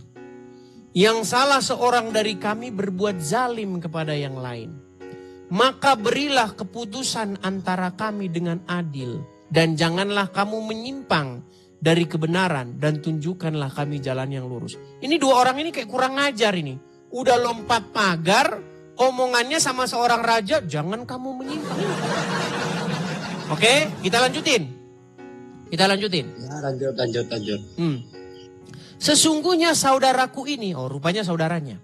Yang salah seorang dari kami berbuat zalim kepada yang lain. Maka berilah keputusan antara kami dengan adil. Dan janganlah kamu menyimpang dari kebenaran. Dan tunjukkanlah kami jalan yang lurus. Ini 2 orang ini kayak kurang ngajar ini. Udah lompat pagar, omongannya sama seorang raja, jangan kamu menyimpang. Oke, kita lanjutin. Ya, lanjut. Sesungguhnya saudaraku ini, rupanya saudaranya,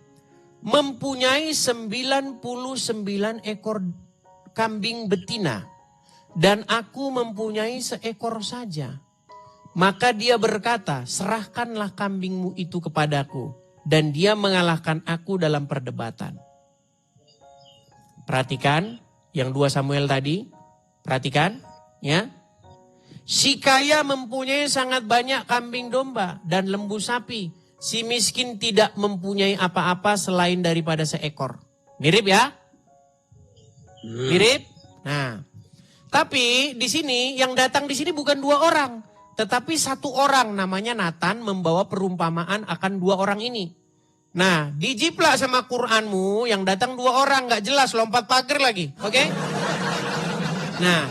mempunyai 99 ekor kambing betina. Dan aku mempunyai 1 ekor saja. Maka dia berkata, serahkanlah kambingmu itu kepadaku. Dan dia mengalahkan aku dalam perdebatan. Perhatikan yang 2 Samuel tadi. Perhatikan ya. Si kaya mempunyai sangat banyak kambing domba dan lembu sapi. Si miskin tidak mempunyai apa-apa selain daripada 1 ekor. Mirip ya? Mirip? Nah, tapi di sini yang datang di sini bukan 2 orang, tetapi 1 orang namanya Nathan membawa perumpamaan akan 2 orang ini. Nah, dijiplak sama Quranmu yang datang 2 orang, gak jelas, lompat pagar lagi. Oke? Nah,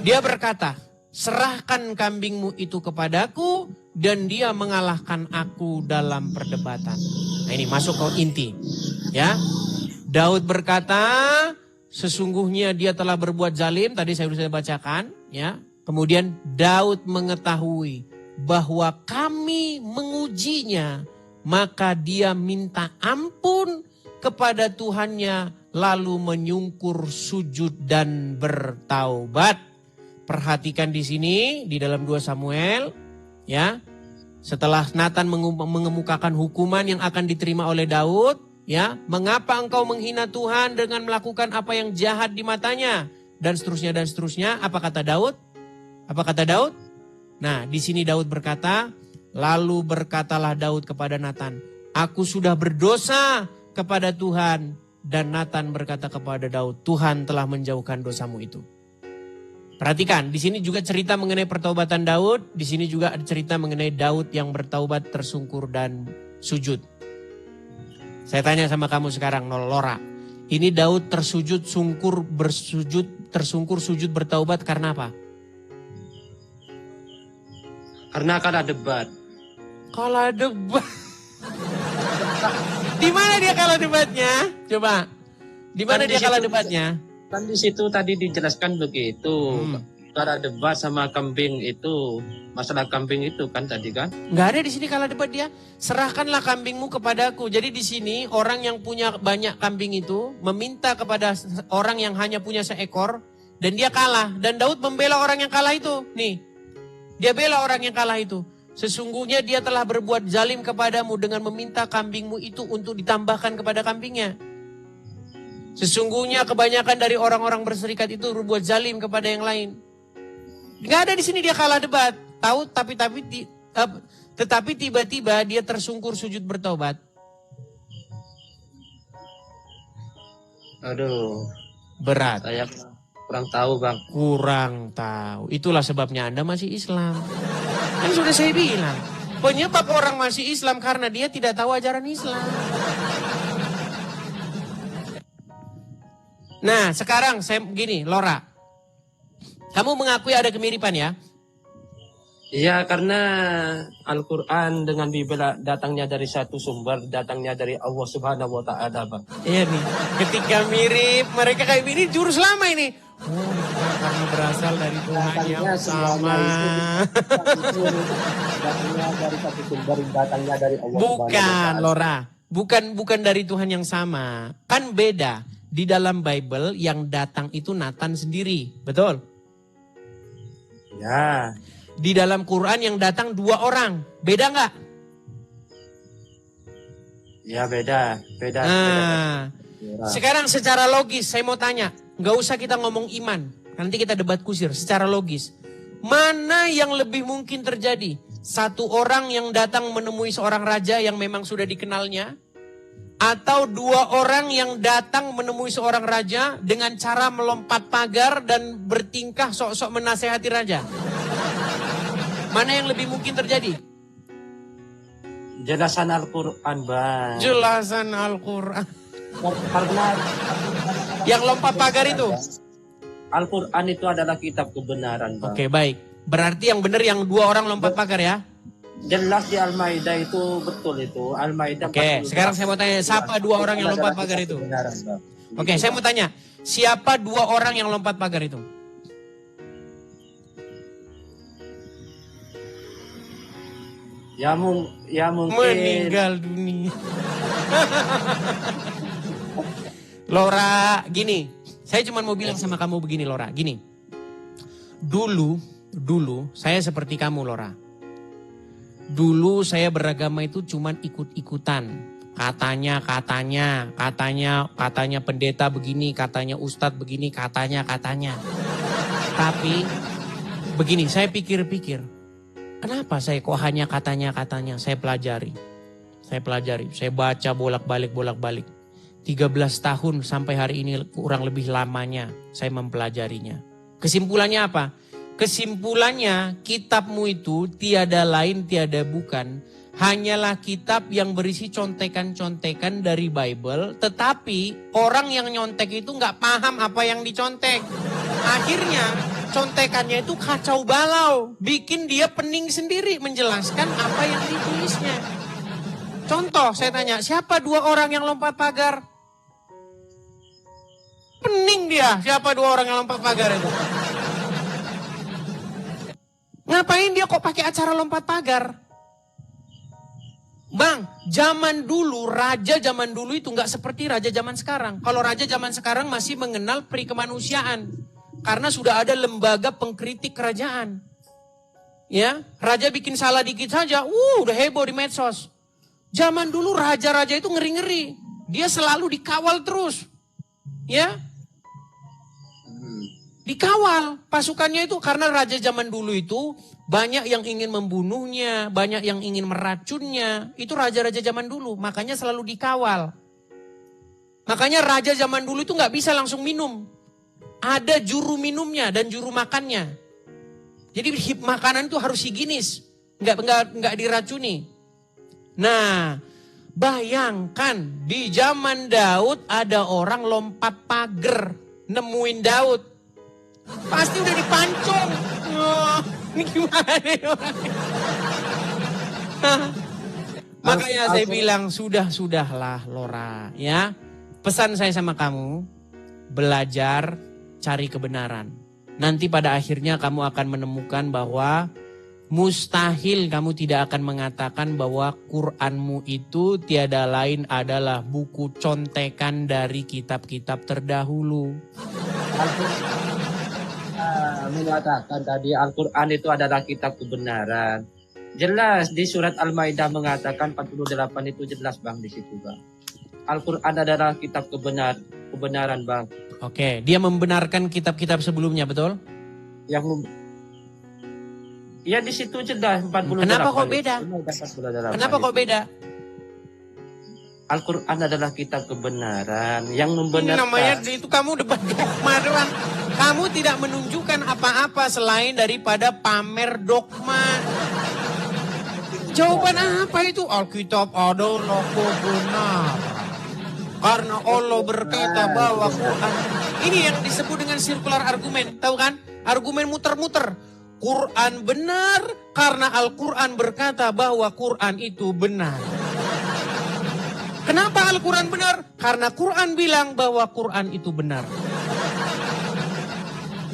dia berkata, serahkan kambingmu itu kepadaku dan dia mengalahkan aku dalam perdebatan. Nah ini masuk ke inti. Ya, Daud berkata, sesungguhnya dia telah berbuat zalim, tadi saya sudah bacakan. Ya, kemudian Daud mengetahui bahwa kami mengujinya. Maka dia minta ampun kepada Tuhannya lalu menyungkur sujud dan bertaubat. Perhatikan di sini di dalam 2 Samuel ya. Setelah Nathan mengemukakan hukuman yang akan diterima oleh Daud ya, mengapa engkau menghina Tuhan dengan melakukan apa yang jahat di matanya dan seterusnya. Apa kata Daud? Nah, di sini Daud berkata, lalu berkatalah Daud kepada Nathan, aku sudah berdosa kepada Tuhan. Dan Nathan berkata kepada Daud, Tuhan telah menjauhkan dosamu itu. Perhatikan, di sini juga cerita mengenai pertaubatan Daud, di sini juga ada cerita mengenai Daud yang bertaubat, tersungkur dan sujud. Saya tanya sama kamu sekarang, Lora. Ini Daud tersujud, tersungkur, sujud, bertaubat karena apa? Karena akan ada debat. Kalah debat. Di mana dia kalah debatnya? Coba. Di mana dia kalah debatnya? Kan di situ tadi dijelaskan begitu. Kalah debat sama kambing itu, masalah kambing itu kan tadi kan? Nggak ada di sini kalah debat dia. Serahkanlah kambingmu kepadaku. Jadi di sini orang yang punya banyak kambing itu meminta kepada orang yang hanya punya seekor dan dia kalah. Dan Daud membela orang yang kalah itu. Nih, dia bela orang yang kalah itu. Sesungguhnya dia telah berbuat zalim kepadamu dengan meminta kambingmu itu untuk ditambahkan kepada kambingnya. Sesungguhnya kebanyakan dari orang-orang berserikat itu berbuat zalim kepada yang lain. Nggak ada di sini dia kalah debat. Tahu tetapi tiba-tiba dia tersungkur sujud bertobat. Aduh, berat. Saya kurang tahu, Bang. Kurang tahu. Itulah sebabnya Anda masih Islam. Kan sudah saya bilang, penyebab orang masih Islam karena dia tidak tahu ajaran Islam. Nah, sekarang saya begini, Lora. Kamu mengakui ada kemiripan ya? Iya, karena Al-Quran dengan Bible datangnya dari satu sumber, datangnya dari Allah Subhanahu wa Ta'ala, Bang. Iya nih, ketika mirip, mereka kayak ini jurus lama ini. Oh, karena berasal dari Tuhan yang sama. Datangnya dari satu sumber, datangnya dari Allah. Bukan, Lora. Bukan dari Tuhan yang sama. Kan beda. Di dalam Bible yang datang itu Nathan sendiri, betul? Ya. Di dalam Quran yang datang 2 orang, beda nggak? Ya beda. Beda. Sekarang secara logis saya mau tanya, nggak usah kita ngomong iman, nanti kita debat kusir. Secara logis, mana yang lebih mungkin terjadi? Satu orang yang datang menemui seorang raja yang memang sudah dikenalnya, atau 2 orang yang datang menemui seorang raja dengan cara melompat pagar dan bertingkah sok-sok menasehati raja? Mana yang lebih mungkin terjadi? Jelasan Al-Quran, Bang. Jelasan Al-Quran. Karena yang lompat pagar itu? Al-Quran itu adalah kitab kebenaran, Bang. Oke, baik. Berarti yang benar yang 2 orang lompat pagar ya? Jelas di Al-Maidah itu betul itu. Al-Maidah. Oke, sekarang saya mau tanya, siapa 2 orang yang lompat pagar itu? Oke, saya mau tanya, siapa 2 orang yang lompat pagar itu? Ya mungkin meninggal dunia. Lora, gini, saya cuma mau bilang sama kamu begini, Lora, gini. Dulu saya seperti kamu, Lora. Dulu saya beragama itu cuman ikut-ikutan. Katanya pendeta begini, katanya ustadz begini, katanya. Tapi begini, saya pikir-pikir, kenapa saya kok hanya katanya? Saya pelajari. Saya baca bolak-balik. 13 tahun sampai hari ini kurang lebih lamanya saya mempelajarinya. Kesimpulannya apa? Kesimpulannya kitabmu itu tiada lain tiada bukan. Hanyalah kitab yang berisi contekan-contekan dari Bible. Tetapi orang yang nyontek itu gak paham apa yang dicontek. Akhirnya contekannya itu kacau balau. Bikin dia pening sendiri menjelaskan apa yang ditulisnya. Contoh saya tanya, siapa 2 orang yang lompat pagar? Pening dia, siapa 2 orang yang lompat pagar itu? Ngapain dia kok pakai acara lompat pagar? Bang, raja zaman dulu itu nggak seperti raja zaman sekarang. Kalau raja zaman sekarang masih mengenal peri kemanusiaan. Karena sudah ada lembaga pengkritik kerajaan. Ya, raja bikin salah dikit saja, udah heboh di medsos. Zaman dulu raja-raja itu ngeri-ngeri. Dia selalu dikawal terus. Ya, dikawal pasukannya itu karena raja zaman dulu itu banyak yang ingin membunuhnya, banyak yang ingin meracunnya. Itu raja-raja zaman dulu, makanya selalu dikawal. Makanya raja zaman dulu itu nggak bisa langsung minum. ada juru minumnya dan juru makannya. Jadi makanan itu harus higienis, nggak diracuni. Nah, bayangkan di zaman Daud ada orang lompat pagar nemuin Daud. Pasti udah dipancung. Oh, ini gimana nih orangnya? Makanya saya bilang sudahlah Lora, ya. Pesan saya sama kamu, belajar cari kebenaran. Nanti pada akhirnya kamu akan menemukan bahwa mustahil kamu tidak akan mengatakan bahwa Qur'anmu itu tiada lain adalah buku contekan dari kitab-kitab terdahulu. Mengatakan tadi Al-Quran itu adalah kitab kebenaran. Jelas di surat Al-Maidah mengatakan 48 itu jelas Bang di situ Bang. Al-Quran adalah kitab kebenaran Bang. Oke, dia membenarkan kitab-kitab sebelumnya, betul? Ya di situ jelas 48. Kenapa kok beda? Kenapa kok beda? Al-Quran adalah kitab kebenaran yang membenarkan. Namanya itu kamu debat dogma doang. Kamu tidak menunjukkan apa-apa selain daripada pamer dogma. Jawaban apa itu? Alkitab adalah kebenaran. Karena Allah berkata bahwa Quran. Ini yang disebut dengan circular argumen. Tahu kan? Argumen muter-muter. Quran benar karena Al-Quran berkata bahwa Quran itu benar. Kenapa Al-Quran benar? Karena Quran bilang bahwa Quran itu benar.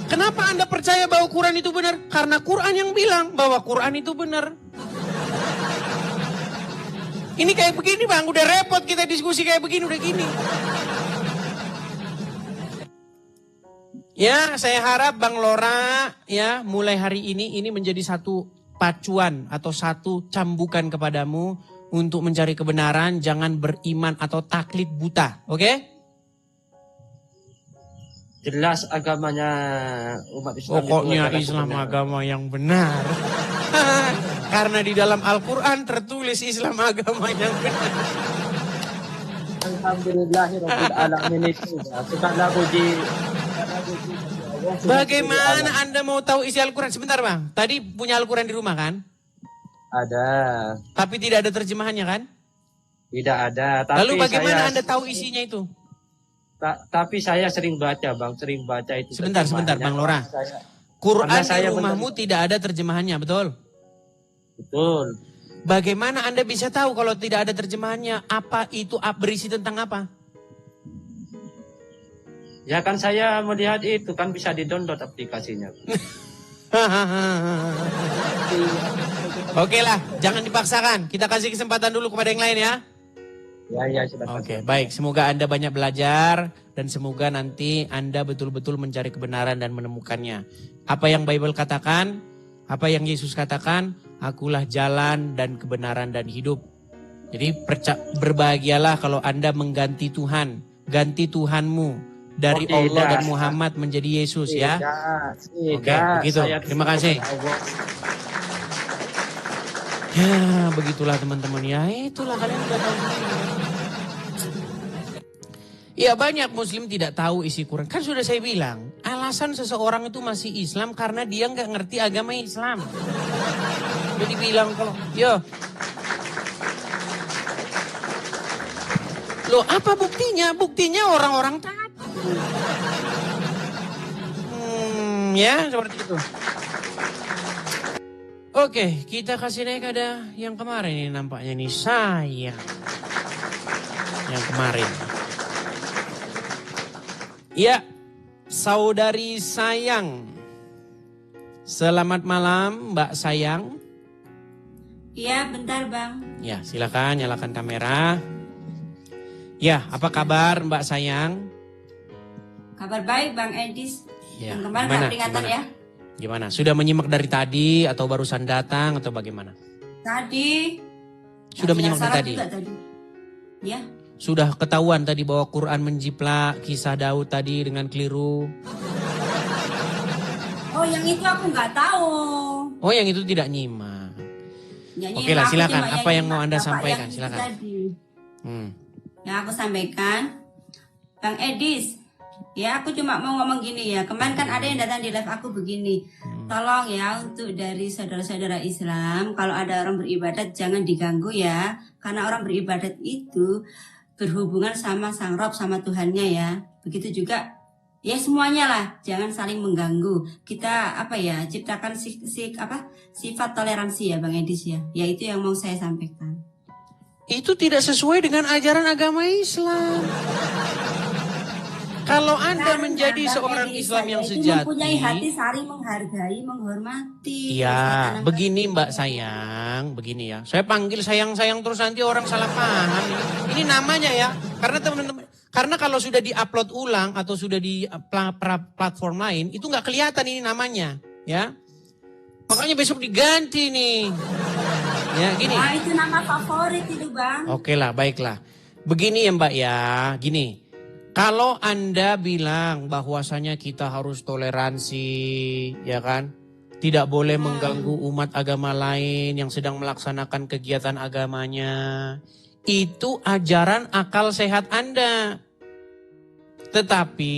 Kenapa Anda percaya bahwa Quran itu benar? Karena Quran yang bilang bahwa Quran itu benar. Ini kayak begini Bang, udah repot kita diskusi kayak begini, udah gini. Ya, saya harap Bang Lora ya mulai hari ini menjadi satu pacuan atau satu cambukan kepadamu untuk mencari kebenaran, jangan beriman atau taklid buta, oke? Jelas agamanya umat Islam. Pokoknya Islam agama yang benar. Karena di dalam Al-Quran tertulis Islam agama yang benar. Alhamdulillahirabbil alamin itu. Segala puji. Bagaimana Anda mau tahu isi Al-Quran? Sebentar Bang, tadi punya Al-Quran di rumah kan? Ada. Tapi tidak ada terjemahannya kan? Tidak ada. Tapi lalu bagaimana Anda tahu isinya itu? Tapi saya sering baca Bang, sering baca itu. Sebentar Bang Lora. Quran di rumahmu tidak ada terjemahannya, betul? Betul. Bagaimana Anda bisa tahu kalau tidak ada terjemahannya? Apa itu berisi tentang apa? Ya kan saya melihat itu kan bisa di-download aplikasinya. Oke lah, jangan dipaksakan. Kita kasih kesempatan dulu kepada yang lain ya. Ya, silakan. Oke, baik. Semoga Anda banyak belajar dan semoga nanti Anda betul-betul mencari kebenaran dan menemukannya. Apa yang Bible katakan, apa yang Yesus katakan, akulah jalan dan kebenaran dan hidup. Jadi berbahagialah kalau Anda mengganti Tuhan, ganti Tuhanmu dari Allah dan Muhammad menjadi Yesus ya. Oke, begitu. Terima kasih. Ya, begitulah teman-teman ya. Itulah kalian sudah tahu sendiri. Ya banyak muslim tidak tahu isi Quran. Kan sudah saya bilang, alasan seseorang itu masih Islam karena dia nggak ngerti agama Islam. Jadi bilang kalau, loh apa buktinya? Buktinya orang-orang taat. Ya seperti itu. Oke, kita kasih naik ada yang kemarin ini nampaknya nih saya. Yang kemarin. Ya, saudari sayang. Selamat malam Mbak Sayang. Iya, bentar Bang. Ya, silakan nyalakan kamera. Ya, apa kabar Mbak Sayang? Kabar baik Bang Edis. Ya, yang kemarin gak peringatan ya. Gimana? Sudah menyimak dari tadi atau barusan datang atau bagaimana? Tadi. Sudah menyimak dari tadi. Ya. Sudah ketahuan tadi bahwa Quran menjiplak kisah Daud tadi dengan keliru. Oh yang itu aku nggak tahu. Oh yang itu tidak nyimak. Oke lah silakan. Apa yang mau Anda sampaikan? Silakan. Yang aku sampaikan, Bang Edis, Ya, aku cuma mau ngomong gini ya. Kemarin kan ada yang datang di live aku begini. Tolong ya untuk dari saudara-saudara Islam, kalau ada orang beribadat jangan diganggu ya. Karena orang beribadat itu berhubungan sama Sang Rob, sama Tuhannya ya. Begitu juga ya semuanya lah, jangan saling mengganggu. Kita ciptakan sifat toleransi ya Bang Edis ya. Ya itu yang mau saya sampaikan. Itu tidak sesuai dengan ajaran agama Islam. Kalau Anda menjadi seorang Islam yang sejati, mempunyai hati saling menghargai, menghormati. ya, begini Mbak sayang, begini ya. Saya panggil sayang-sayang terus nanti orang salah paham. Ini namanya ya, karena teman-teman, karena kalau sudah diupload ulang atau sudah di platform lain, itu nggak kelihatan ini namanya, ya. Makanya besok diganti nih. Ya, gini. Nah, itu nama favorit itu Bang. Oke lah, baiklah. Begini ya Mbak ya, gini. Kalau Anda bilang bahwasanya kita harus toleransi, ya kan? Tidak boleh mengganggu umat agama lain yang sedang melaksanakan kegiatan agamanya. Itu ajaran akal sehat Anda. Tetapi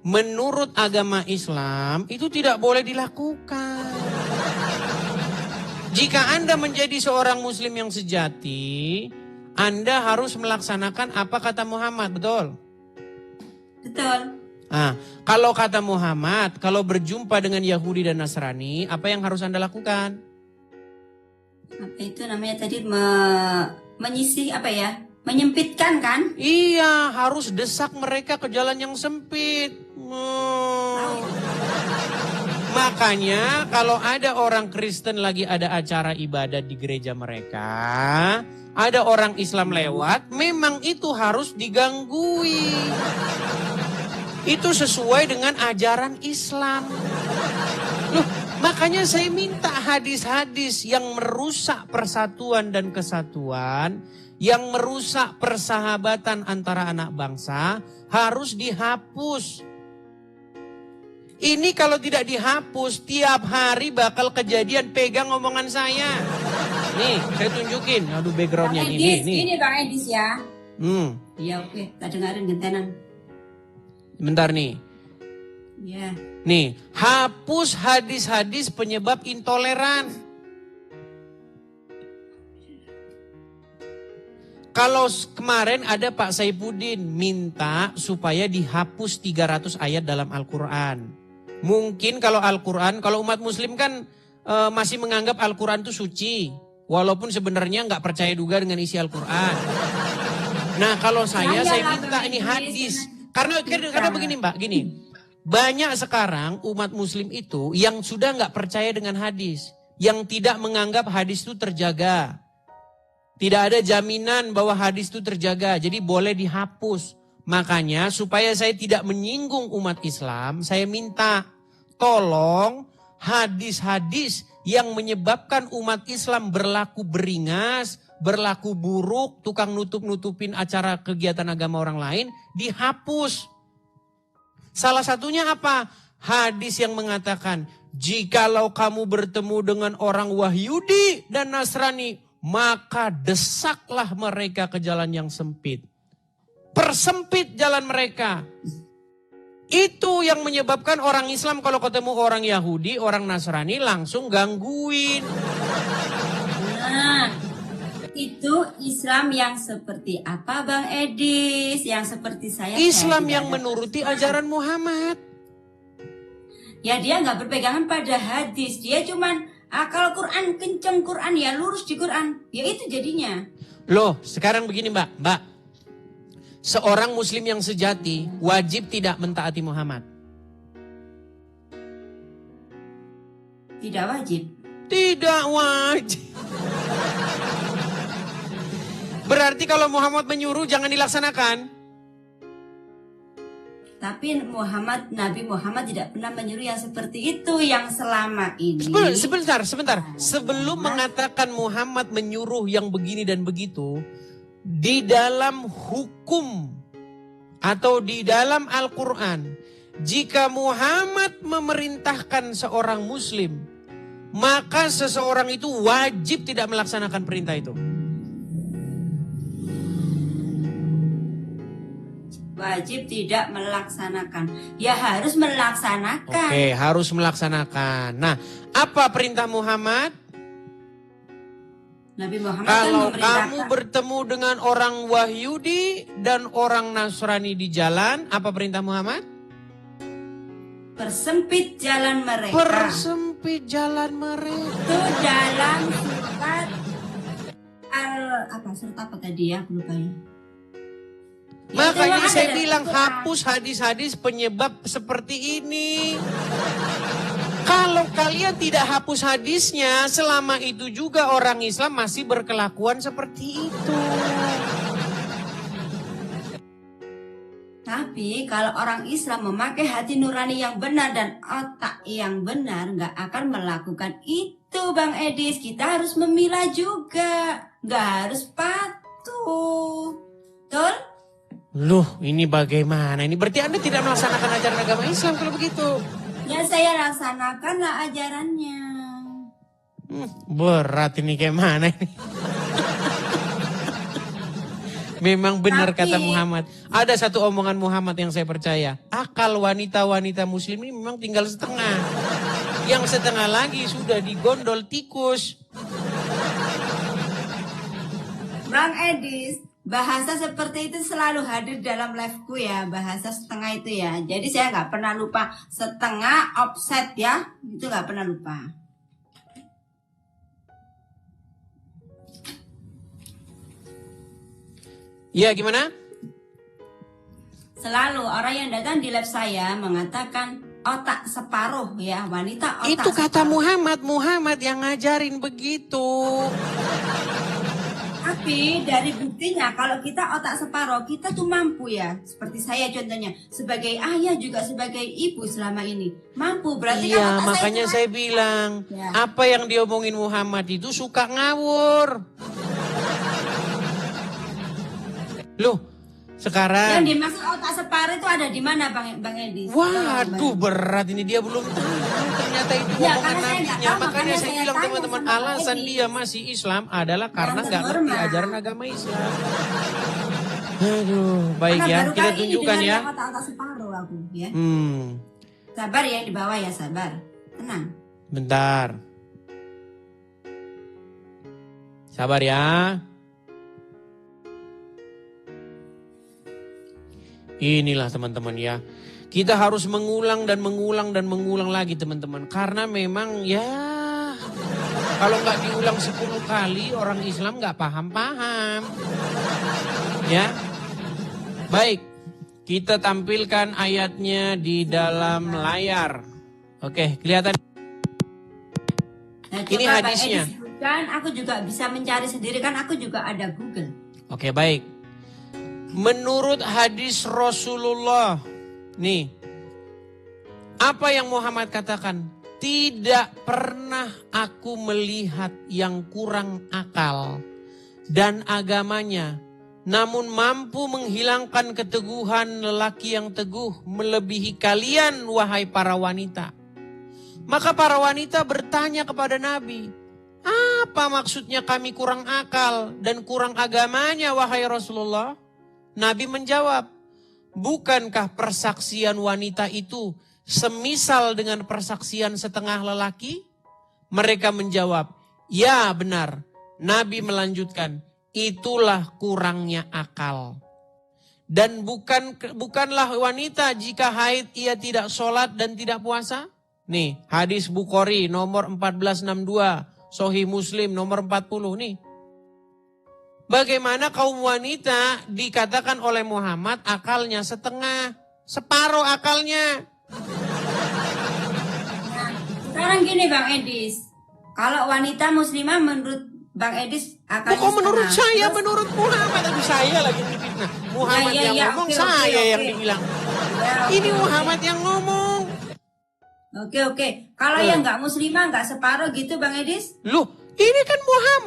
menurut agama Islam itu tidak boleh dilakukan. Jika Anda menjadi seorang muslim yang sejati, Anda harus melaksanakan apa kata Muhammad, betul? Betul. Nah, kalau kata Muhammad, kalau berjumpa dengan Yahudi dan Nasrani, apa yang harus Anda lakukan? Apa itu namanya tadi menyisih menyempitkan kan? Iya, harus desak mereka ke jalan yang sempit. Makanya kalau ada orang Kristen lagi ada acara ibadah di gereja mereka, ada orang Islam lewat, memang itu harus diganggui. Itu sesuai dengan ajaran Islam. Loh, makanya saya minta hadis-hadis yang merusak persatuan dan kesatuan, yang merusak persahabatan antara anak bangsa, harus dihapus. Ini kalau tidak dihapus, tiap hari bakal kejadian, pegang omongan saya. Nih, saya tunjukin. Aduh, backgroundnya nih. Ini Bang Edis ya. Iya, oke. Tak dengerin gentenan. Bentar nih. Ya. Nih, hapus hadis-hadis penyebab intoleran. Kalau kemarin ada Pak Saifuddin minta supaya dihapus 300 ayat dalam Al-Quran. Mungkin kalau Al-Quran, kalau umat muslim kan masih menganggap Al-Quran itu suci. Walaupun sebenarnya nggak percaya juga dengan isi Al-Quran. Nah kalau saya minta ini hadis. Karena begini Mbak, gini. Banyak sekarang umat muslim itu yang sudah nggak percaya dengan hadis. Yang tidak menganggap hadis itu terjaga. Tidak ada jaminan bahwa hadis itu terjaga. Jadi boleh dihapus. Makanya supaya saya tidak menyinggung umat Islam, saya minta tolong hadis-hadis yang menyebabkan umat Islam berlaku beringas, berlaku buruk, tukang nutup-nutupin acara kegiatan agama orang lain, dihapus. Salah satunya apa? Hadis yang mengatakan, jikalau kamu bertemu dengan orang Wahyudi dan Nasrani, maka desaklah mereka ke jalan yang sempit. Persempit jalan mereka. Itu yang menyebabkan orang Islam kalau ketemu orang Yahudi, orang Nasrani langsung gangguin. Nah, itu Islam yang seperti apa Bang Edis? Yang seperti saya. Islam yang menuruti ajaran Muhammad. Ya dia nggak berpegangan pada hadis. Dia cuman kalau Quran kenceng Quran ya lurus di Quran. Ya itu jadinya. Loh sekarang begini Mbak. Seorang muslim yang sejati wajib tidak mentaati Muhammad. Tidak wajib. Tidak wajib. Berarti kalau Muhammad menyuruh jangan dilaksanakan. Tapi Nabi Muhammad tidak pernah menyuruh yang seperti itu yang selama ini. Sebentar. Sebelum mengatakan Muhammad menyuruh yang begini dan begitu, di dalam hukum atau di dalam Al-Quran, jika Muhammad memerintahkan seorang muslim, maka seseorang itu wajib tidak melaksanakan perintah itu. wajib tidak melaksanakan. Ya harus melaksanakan. Oke, harus melaksanakan. Nah, apa perintah Muhammad? Nabi Muhammad Kalau kan kamu bertemu dengan orang Wahyudi dan orang Nasrani di jalan, apa perintah Muhammad? persempit jalan mereka. Persempit jalan mereka. Itu dalam surat apa tadi ya, aku lupa ya. Makanya saya bilang hapus hadis-hadis penyebab seperti ini. Kalau kalian tidak hapus hadisnya, selama itu juga orang Islam masih berkelakuan seperti itu. Tapi kalau orang Islam memakai hati nurani yang benar dan otak yang benar, nggak akan melakukan itu, Bang Edis. Kita harus memilah juga, nggak harus patuh. Betul? Loh, ini bagaimana? Ini berarti Anda tidak melaksanakan ajaran agama Islam kalau begitu. Ya saya laksanakanlah ajarannya. Berat ini kayak mana ini? Memang benar kata Muhammad. Ada satu omongan Muhammad yang saya percaya. Akal wanita-wanita muslim ini memang tinggal setengah. Yang setengah lagi sudah digondol tikus. Bang Edis, bahasa seperti itu selalu hadir dalam live-ku ya. Bahasa setengah itu ya. Jadi saya nggak pernah lupa. Setengah offset ya. Itu nggak pernah lupa. Ya gimana? Selalu orang yang datang di live saya mengatakan otak separuh ya. Wanita otak itu kata separuh. Muhammad yang ngajarin begitu. Tapi dari buktinya kalau kita otak separuh, kita tuh mampu ya. Seperti saya contohnya, sebagai ayah juga sebagai ibu selama ini. Mampu, berarti kan iya, otak makanya saya bilang, apa yang diomongin Muhammad itu suka ngawur. Loh, sekarang... Yang dimaksud otak separuh itu ada di mana Bang Edis? Waduh, berat ini dia belum tahu. Ternyata itu Ya, omongan karena saya nggak nabinya. tahu, Makanya makanya saya saya bilang tanya teman-teman, sama Bang alasan Edis. dia masih Islam adalah karena nggak ngerti normal. ajaran agama Islam. Aduh, baik Karena ya. baru Kita kali ini tunjukkan dengar ya. yang otak-otak separuh aku ya. Sabar ya di bawah ya, sabar. Tenang. Bentar. Sabar ya. Inilah teman-teman ya. Kita harus mengulang dan mengulang dan mengulang lagi teman-teman. Karena memang ya kalau nggak diulang 10 kali orang Islam nggak paham-paham. Ya. Baik. Kita tampilkan ayatnya di dalam layar. Oke, kelihatan. Nah, Ini coba hadisnya. Bang Edis sebutkan, aku juga bisa mencari sendiri kan aku juga ada Google. Oke, baik. Menurut hadis Rasulullah, nih, apa yang Muhammad katakan? Tidak pernah aku melihat yang kurang akal dan agamanya, namun mampu menghilangkan keteguhan lelaki yang teguh melebihi kalian, wahai para wanita. Maka para wanita bertanya kepada Nabi, apa maksudnya kami kurang akal dan kurang agamanya, wahai Rasulullah? Nabi menjawab, bukankah persaksian wanita itu semisal dengan persaksian setengah lelaki? Mereka menjawab, ya benar. Nabi melanjutkan, itulah kurangnya akal. Dan bukanlah wanita jika haid ia tidak sholat dan tidak puasa? Nih, hadis Bukhari nomor 1462, Sahih Muslim nomor 40 nih. Bagaimana kaum wanita dikatakan oleh Muhammad akalnya setengah, separuh akalnya. Sekarang gini Bang Edis, kalau wanita muslimah menurut Bang Edis akalnya Kok menurut setengah. saya, Terus, menurut Muhammad, aduh saya lagi difitnah. Muhammad yang ngomong, saya yang dibilang. Ini Muhammad yang ngomong. Oke. Kalau yang nggak muslimah nggak separuh gitu Bang Edis? Loh, ini kan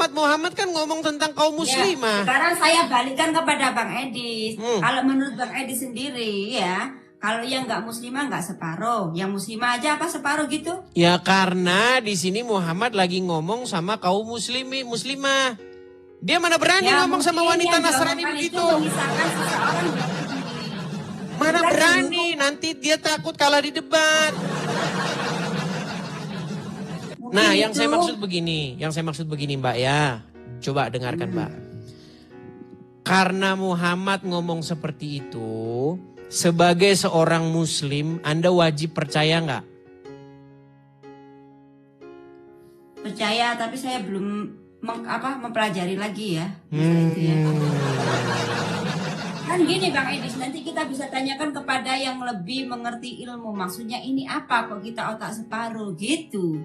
Muhammad kan ngomong tentang kaum muslimah. Ya, sekarang saya balikkan kepada Bang Edis. Kalau menurut Bang Edis sendiri ya, kalau yang nggak muslimah nggak separuh, yang muslimah aja apa separuh gitu? Ya karena di sini Muhammad lagi ngomong sama kaum muslimah. Dia mana berani Ya, ngomong sama mungkin wanita yang Nasrani diomongkan begitu. itu memisahkan seseorang dari Mana berani, nanti dia takut kalah di debat. Nah, yang saya maksud begini, Mbak ya. Coba dengarkan Mbak. Karena Muhammad ngomong seperti itu, sebagai seorang muslim, Anda wajib percaya nggak? Percaya, tapi saya belum mempelajari lagi ya. Itu ya. Kan gini Bang Edis, nanti kita bisa tanyakan kepada yang lebih mengerti ilmu. Maksudnya ini apa kok kita otak separuh gitu.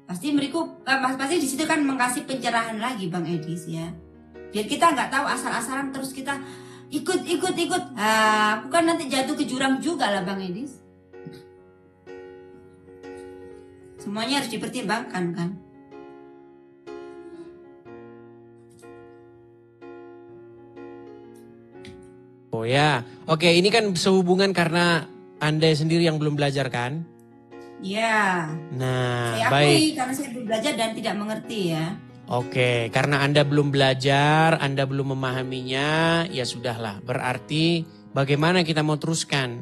Pasti pasti di situ kan mengasih pencerahan lagi Bang Edis ya. Biar kita nggak tahu asal-asalan terus kita ikut. Bukan nanti jatuh ke jurang juga lah Bang Edis. Semuanya harus dipertimbangkan kan. Oh ya, oke, ini kan sehubungan karena Anda sendiri yang belum belajar kan? Ya. Nah, saya baik. akui karena saya belum belajar dan tidak mengerti ya. Oke, karena Anda belum belajar, Anda belum memahaminya, ya sudahlah. Berarti bagaimana kita mau teruskan?